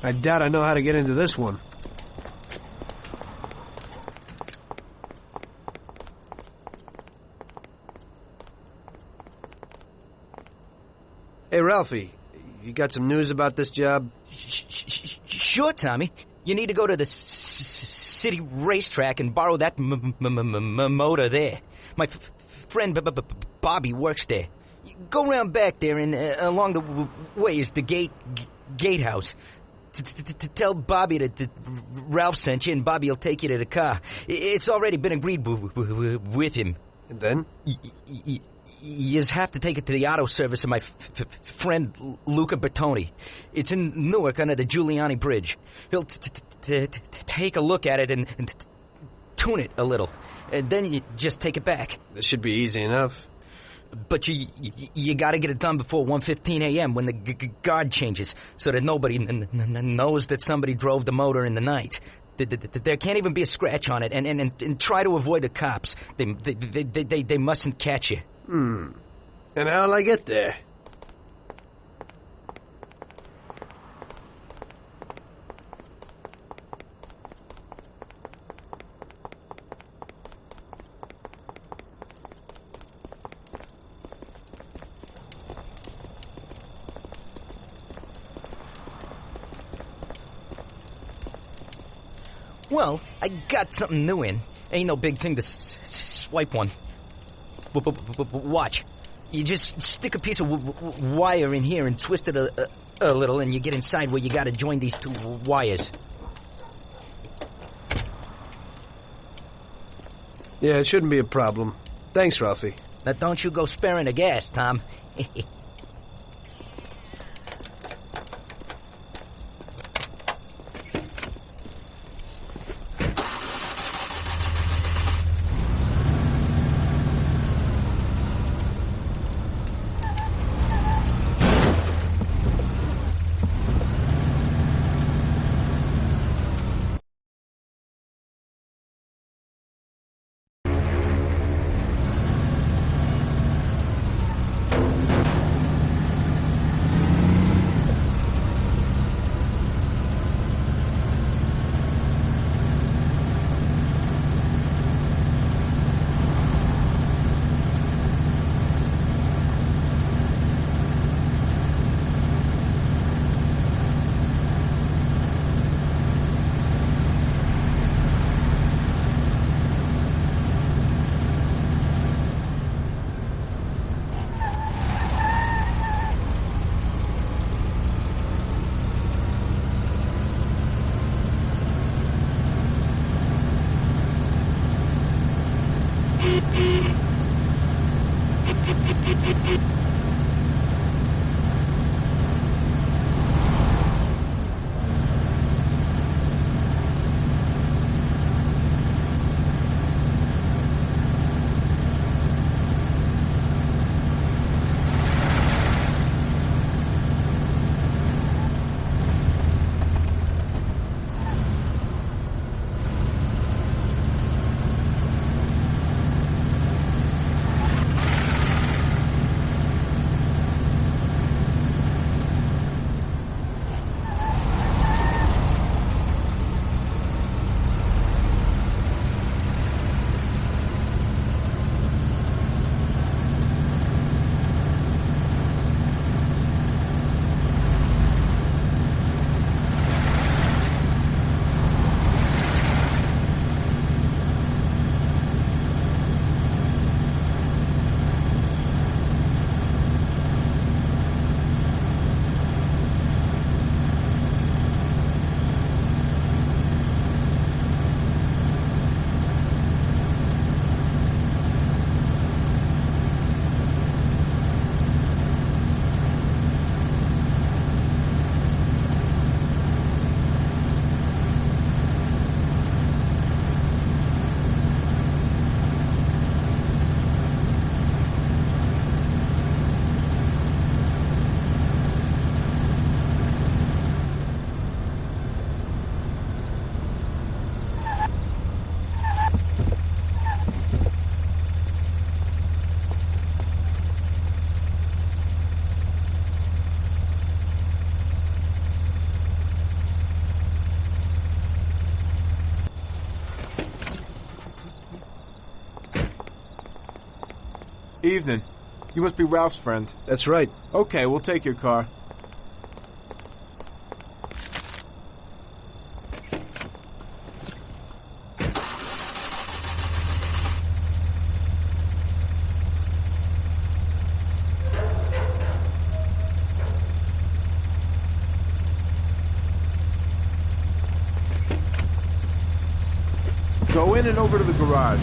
I doubt I know how to get into this one. Hey, Ralphie, you got some news about this job? Sure, Tommy. You need to go to the city racetrack and borrow that motor there. My friend Bobby works there. Go round back there, and along the way is the gatehouse. Tell Bobby that Ralph sent you, and Bobby will take you to the car. It's already been agreed with him. And then? You just have to take it to the auto service of my friend Luca Bertoni. It's in Newark under the Giuliani Bridge. He'll take a look at it and tune it a little. And then you just take it back. This should be easy enough. But you got to get it done before 1:15 a.m. when the guard changes, so that nobody knows that somebody drove the motor in the night. There can't even be a scratch on it, and try to avoid the cops. They mustn't catch you. And how'll I get there? Well, I got something new in. Ain't no big thing to swipe one. Watch. You just stick a piece of wire in here and twist it a little, and you get inside where you gotta join these two wires. Yeah, it shouldn't be a problem. Thanks, Ralphie. Now don't you go sparing the gas, Tom. Evening. You must be Ralph's friend. That's right. Okay, we'll take your car. Go in and over to the garage.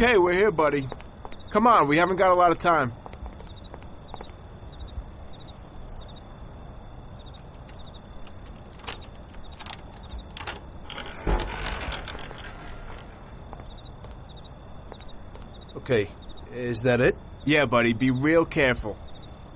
Okay, we're here, buddy. Come on, we haven't got a lot of time. Okay, is that it? Yeah, buddy, be real careful.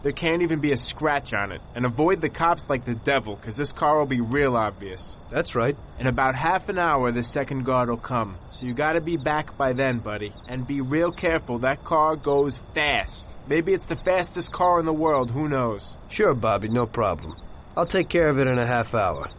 There can't even be a scratch on it. And avoid the cops like the devil, because this car will be real obvious. That's right. In about half an hour, the second guard will come. So you gotta be back by then, buddy. And be real careful, that car goes fast. Maybe it's the fastest car in the world, who knows? Sure, Bobby, no problem. I'll take care of it in a half hour.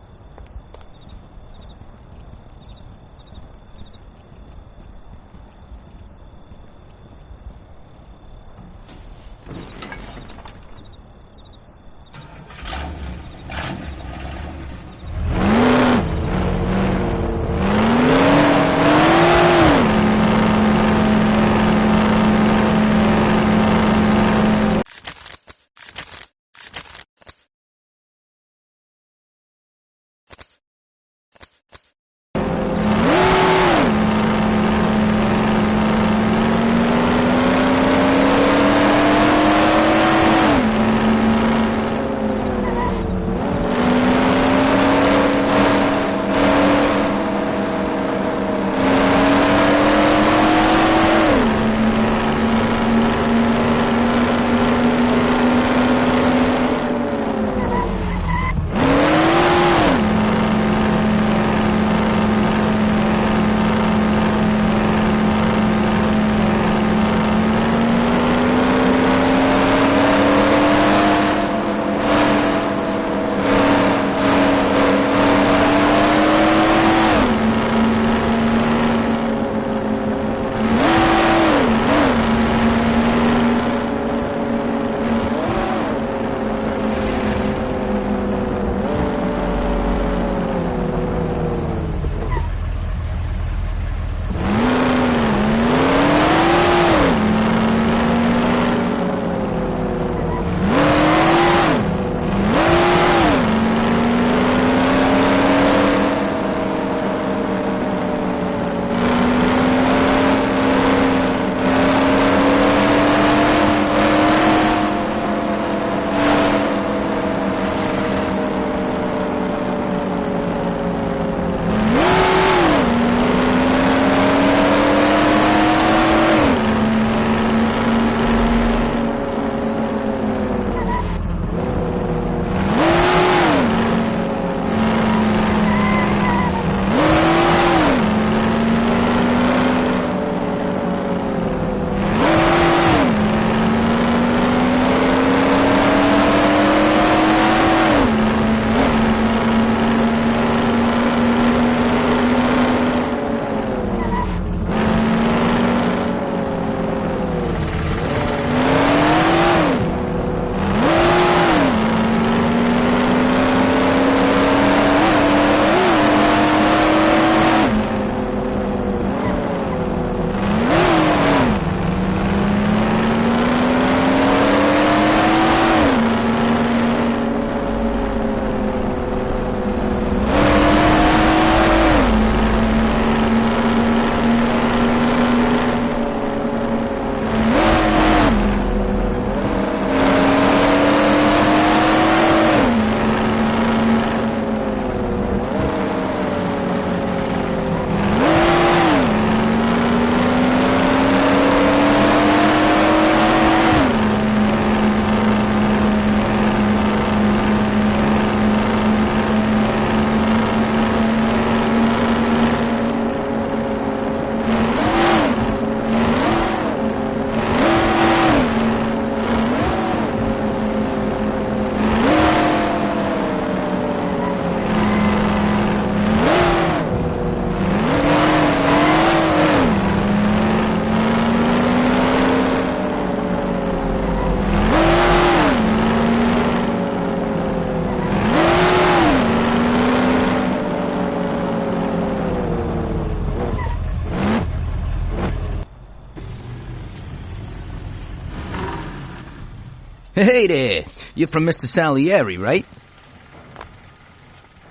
Hey there. You're from Mr. Salieri, right?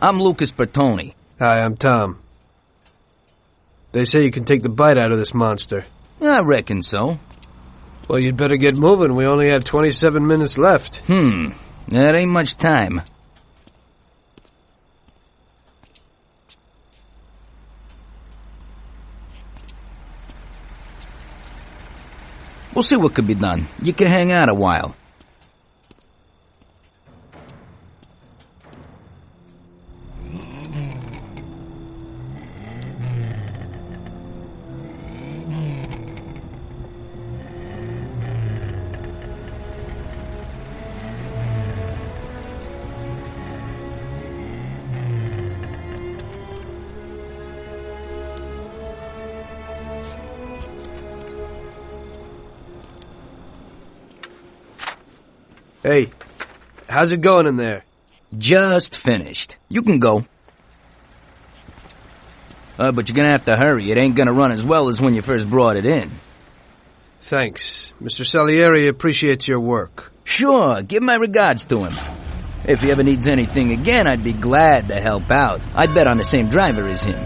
I'm Lucas Bertoni. Hi, I'm Tom. They say you can take the bite out of this monster. I reckon so. Well, you'd better get moving. We only have 27 minutes left. That ain't much time. We'll see what could be done. You can hang out a while. Hey, how's it going in there? Just finished. You can go. But you're gonna have to hurry. It ain't gonna run as well as when you first brought it in. Thanks. Mr. Salieri appreciates your work. Sure, give my regards to him. If he ever needs anything again, I'd be glad to help out. I'd bet on the same driver as him.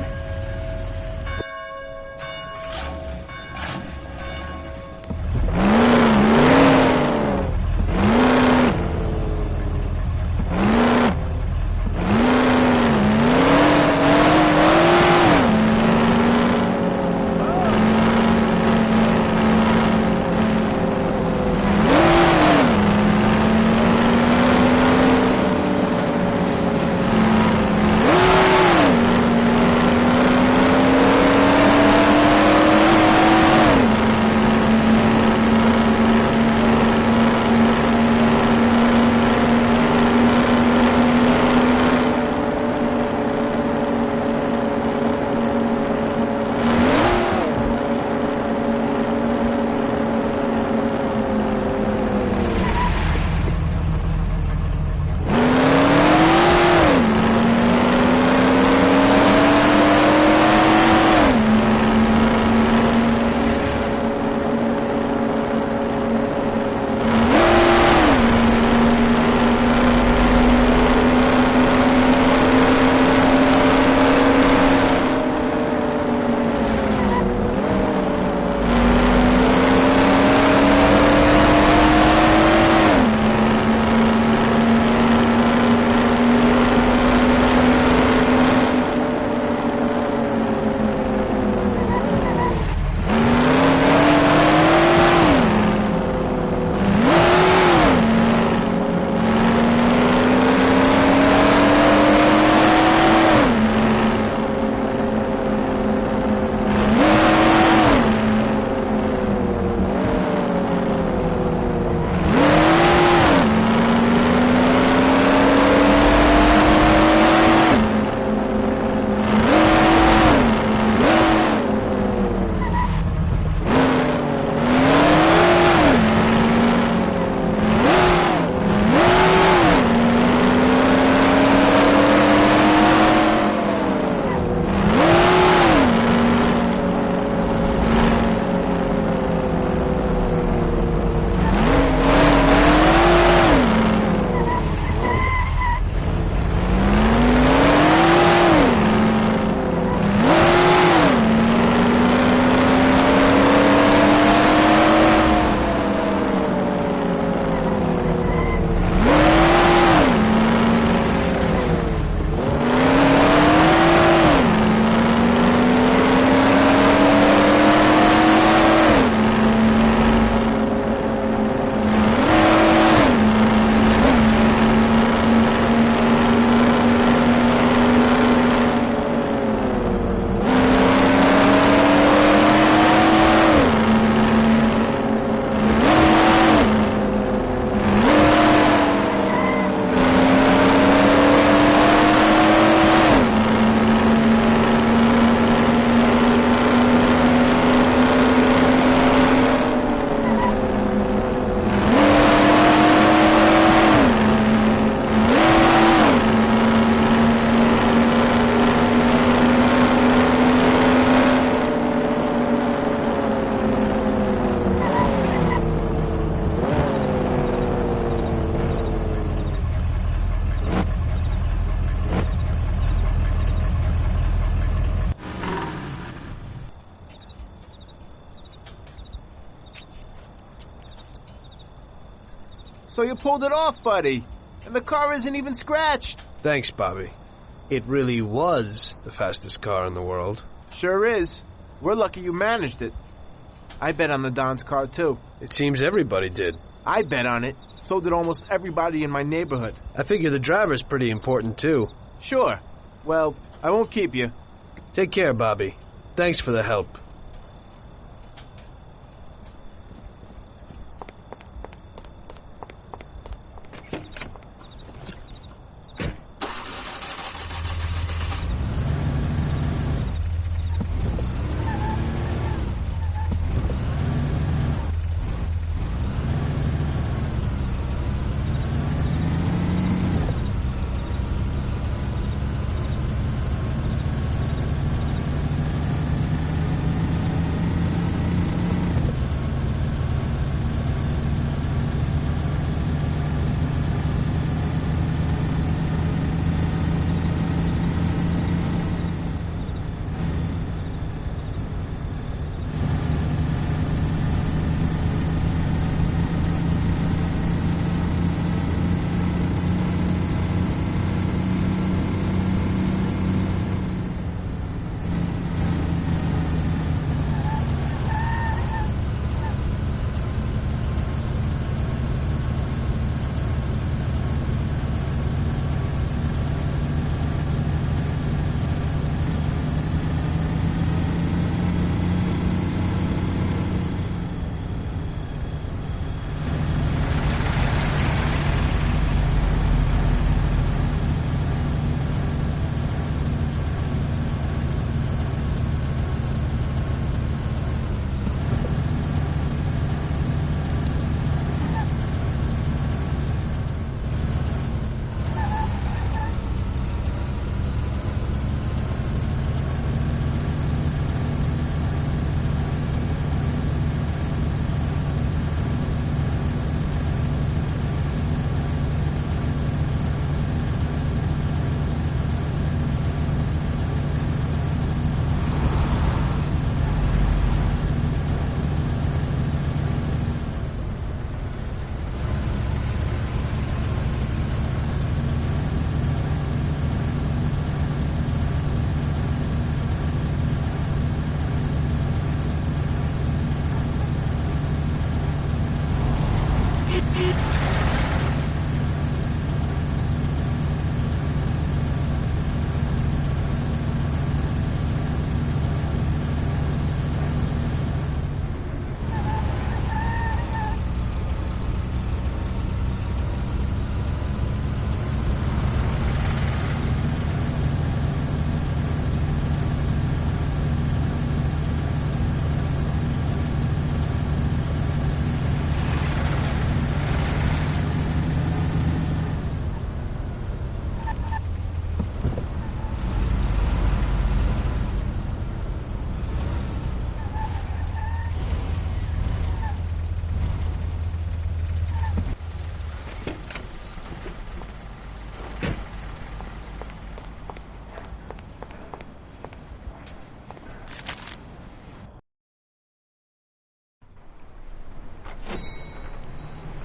So you pulled it off, buddy. And the car isn't even scratched. Thanks, Bobby. It really was the fastest car in the world. Sure is. We're lucky you managed it. I bet on the Don's car, too. It seems everybody did. I bet on it. So did almost everybody in my neighborhood. I figure the driver's pretty important, too. Sure. Well, I won't keep you. Take care, Bobby. Thanks for the help.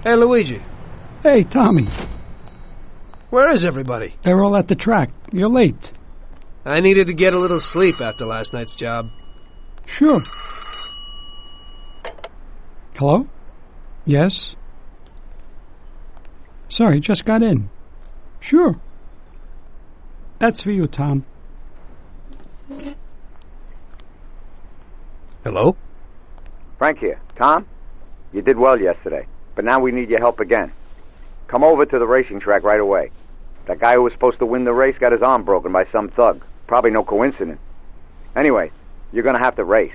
Hey, Luigi. Hey, Tommy. Where is everybody? They're all at the track. You're late. I needed to get a little sleep after last night's job. Sure. Hello? Yes? Sorry, just got in. Sure. That's for you, Tom. Hello? Frank here. Tom? You did well yesterday, but now we need your help again. Come over to the racing track right away. That guy who was supposed to win the race got his arm broken by some thug. Probably no coincidence. Anyway, you're gonna have to race.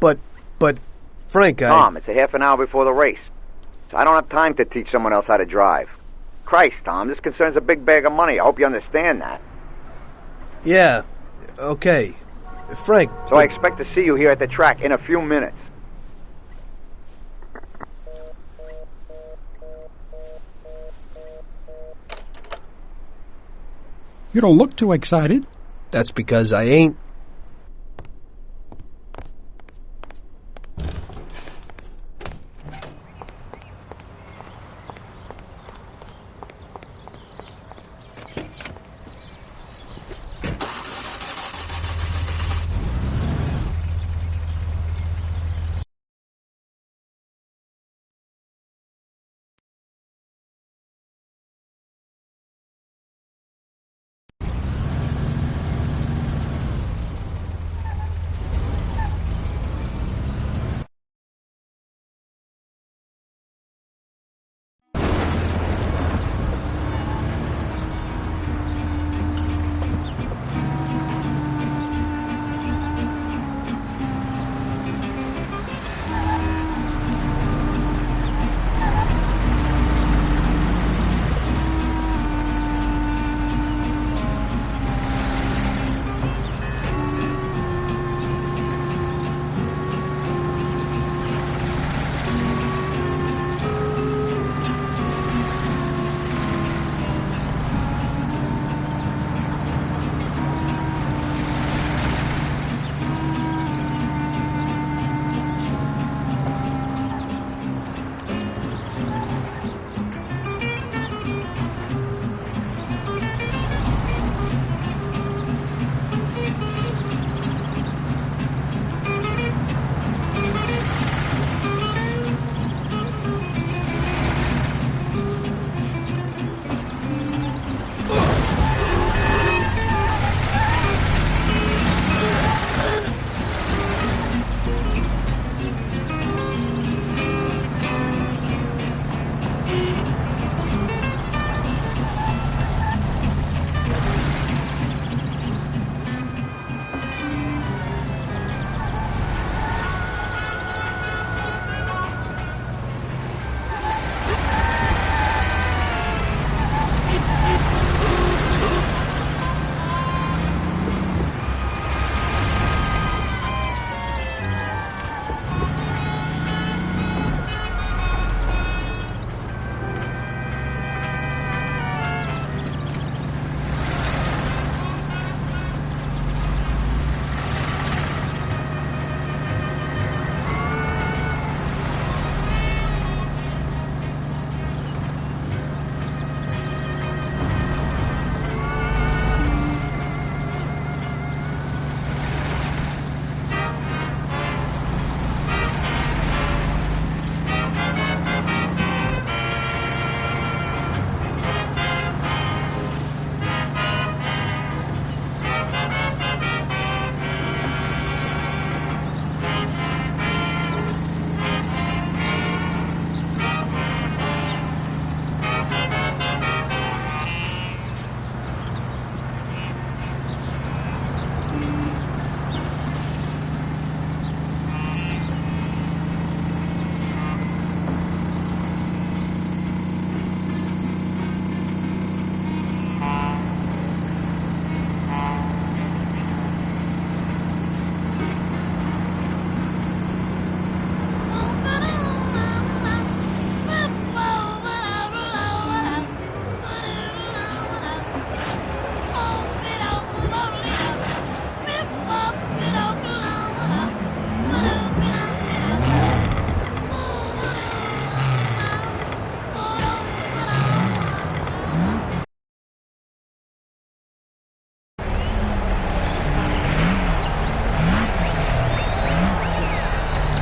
But, Frank, Tom, it's a half an hour before the race. So I don't have time to teach someone else how to drive. Christ, Tom, this concerns a big bag of money. I hope you understand that. Yeah, okay. Frank... So I expect to see you here at the track in a few minutes. You don't look too excited. That's because I ain't.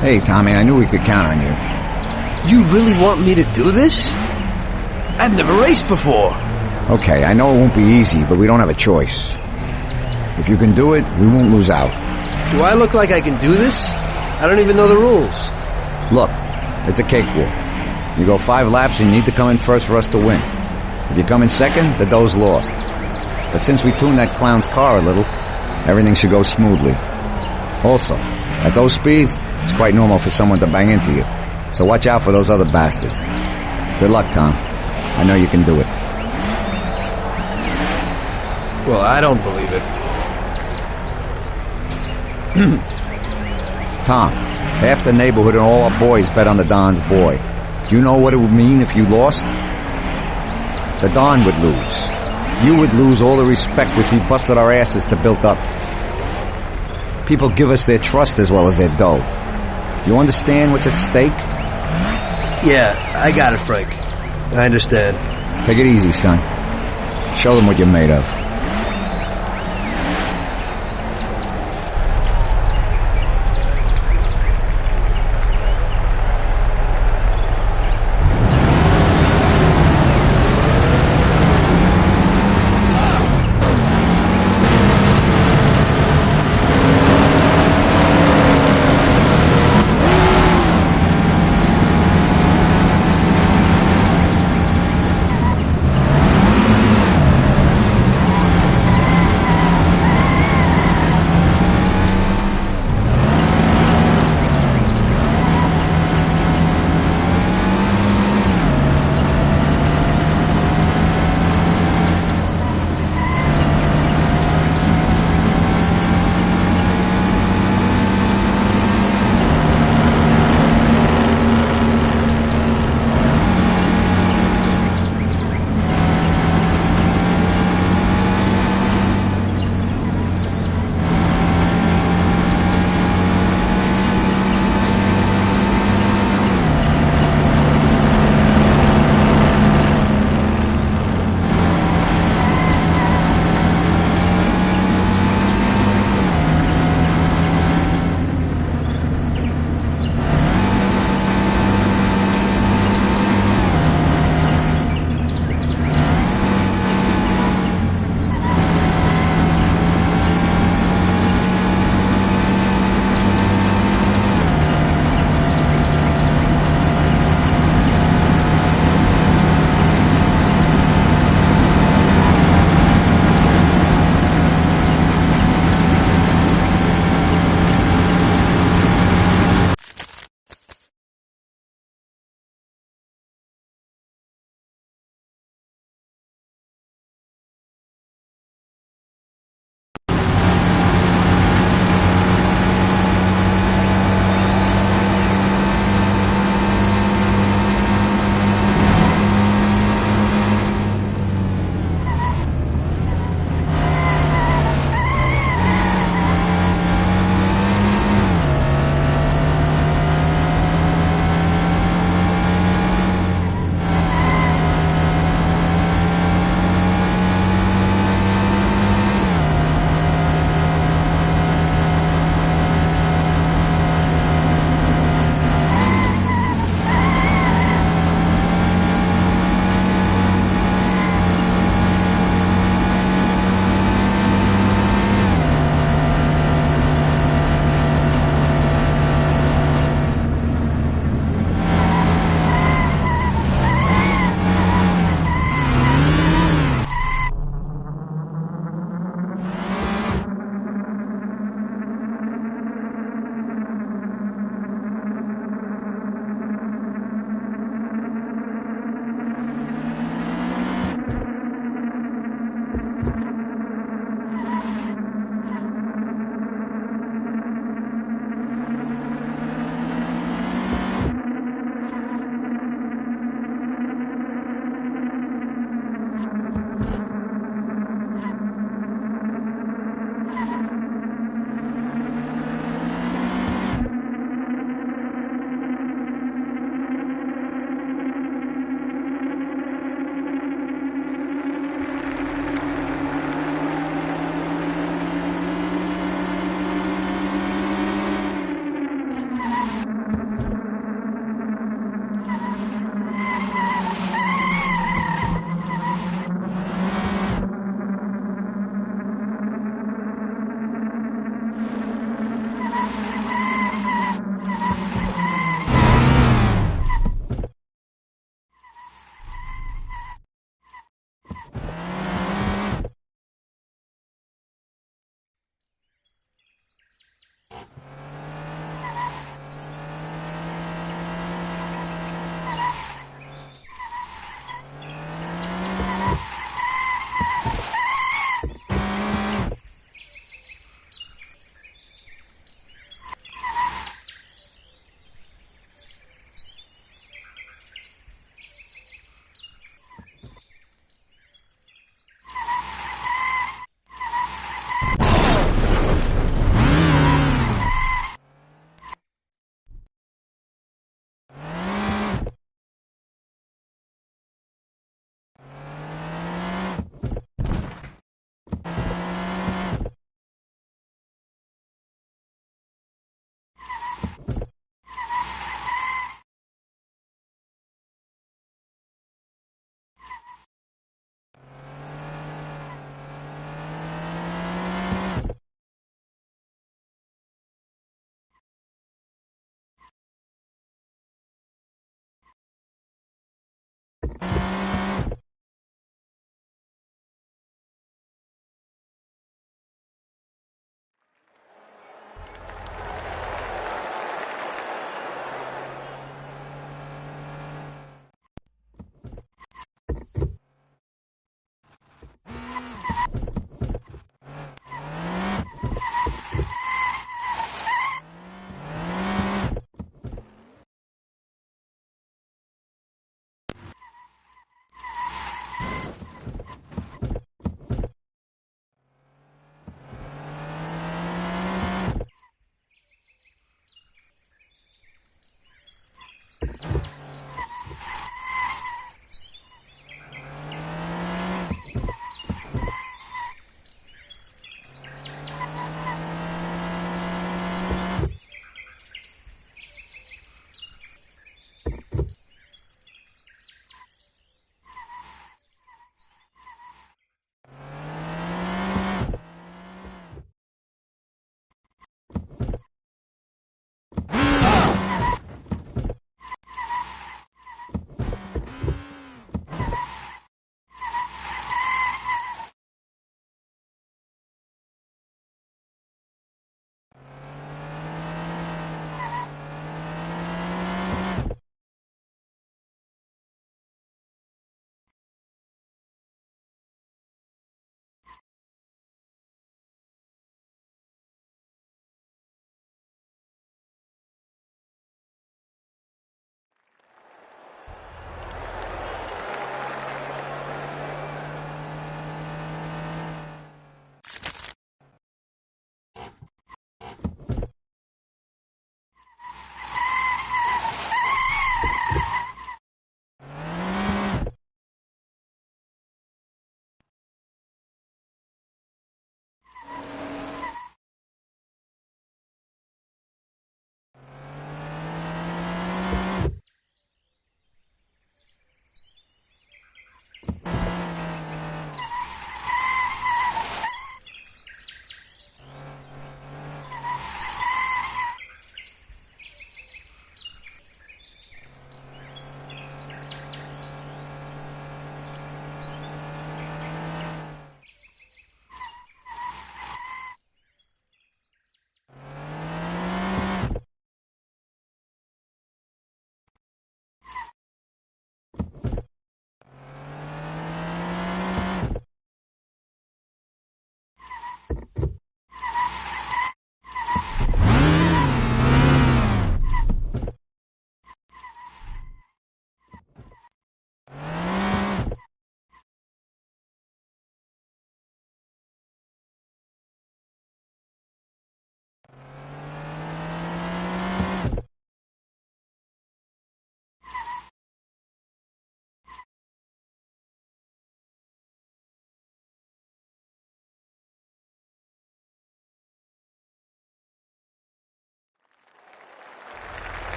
Hey, Tommy, I knew we could count on you. You really want me to do this? I've never raced before. Okay, I know it won't be easy, but we don't have a choice. If you can do it, we won't lose out. Do I look like I can do this? I don't even know the rules. Look, it's a cakewalk. You go 5 laps and you need to come in first for us to win. If you come in second, the dough's lost. But since we tuned that clown's car a little, everything should go smoothly. Also, at those speeds, it's quite normal for someone to bang into you. So watch out for those other bastards. Good luck, Tom. I know you can do it. Well, I don't believe it. Tom, half the neighborhood and all our boys bet on the Don's boy. Do you know what it would mean if you lost? The Don would lose. You would lose all the respect which we busted our asses to build up. People give us their trust as well as their dough. Do you understand what's at stake? Yeah, I got it, Frank. I understand. Take it easy, son. Show them what you're made of.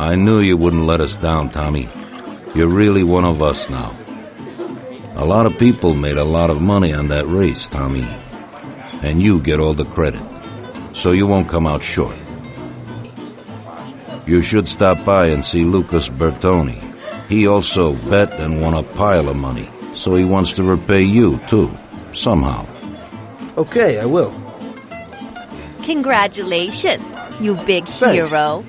I knew you wouldn't let us down, Tommy. You're really one of us now. A lot of people made a lot of money on that race, Tommy. And you get all the credit. So you won't come out short. You should stop by and see Lucas Bertoni. He also bet and won a pile of money. So he wants to repay you, too. Somehow. Okay, I will. Congratulations, you big Thanks. hero.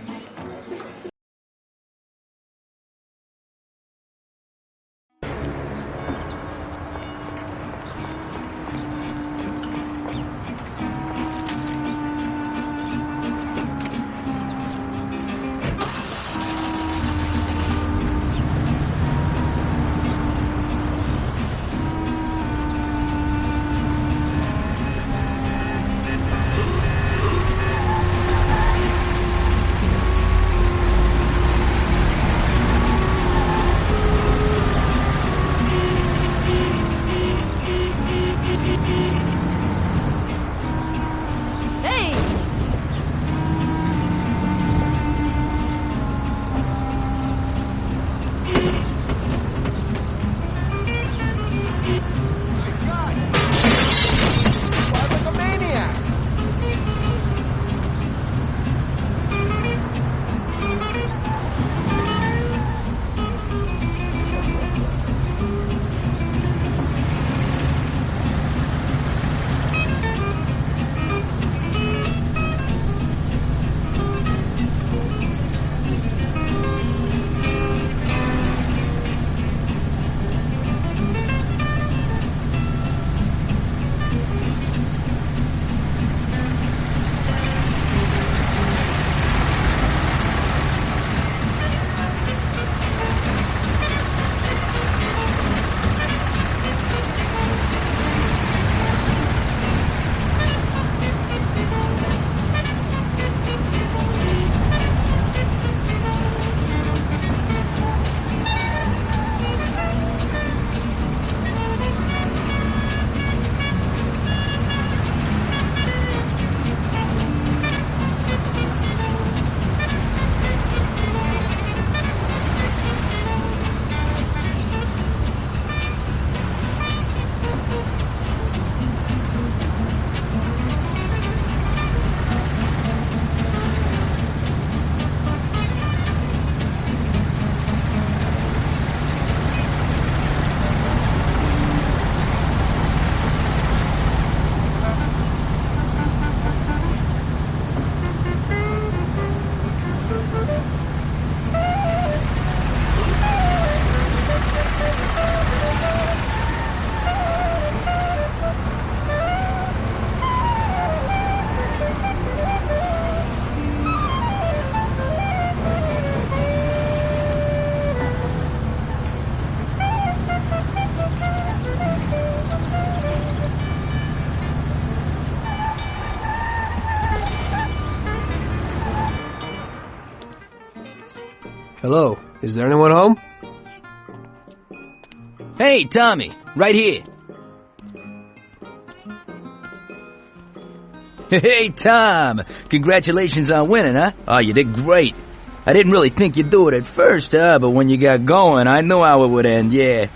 Hello. Is there anyone home? Hey, Tommy. Right here. Hey, Tom. Congratulations on winning, huh? Oh, you did great. I didn't really think you'd do it at first, but when you got going, I knew how it would end, yeah.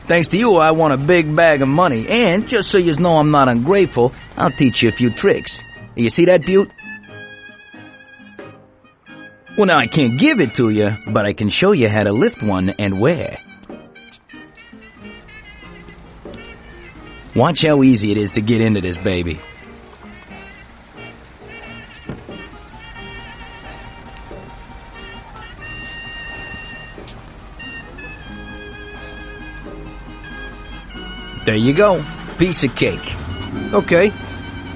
Thanks to you, I won a big bag of money, and just so you know I'm not ungrateful, I'll teach you a few tricks. You see that, Butte? Well, now I can't give it to you, but I can show you how to lift one and where. Watch how easy it is to get into this baby. There you go. Piece of cake. Okay.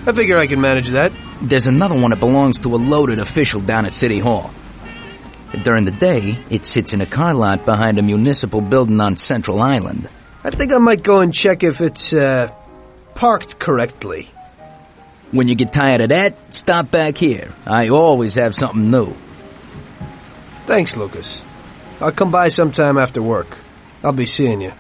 I figure I can manage that. There's another one that belongs to a loaded official down at City Hall. During the day, it sits in a car lot behind a municipal building on Central Island. I think I might go and check if it's, parked correctly. When you get tired of that, stop back here. I always have something new. Thanks, Lucas. I'll come by sometime after work. I'll be seeing you.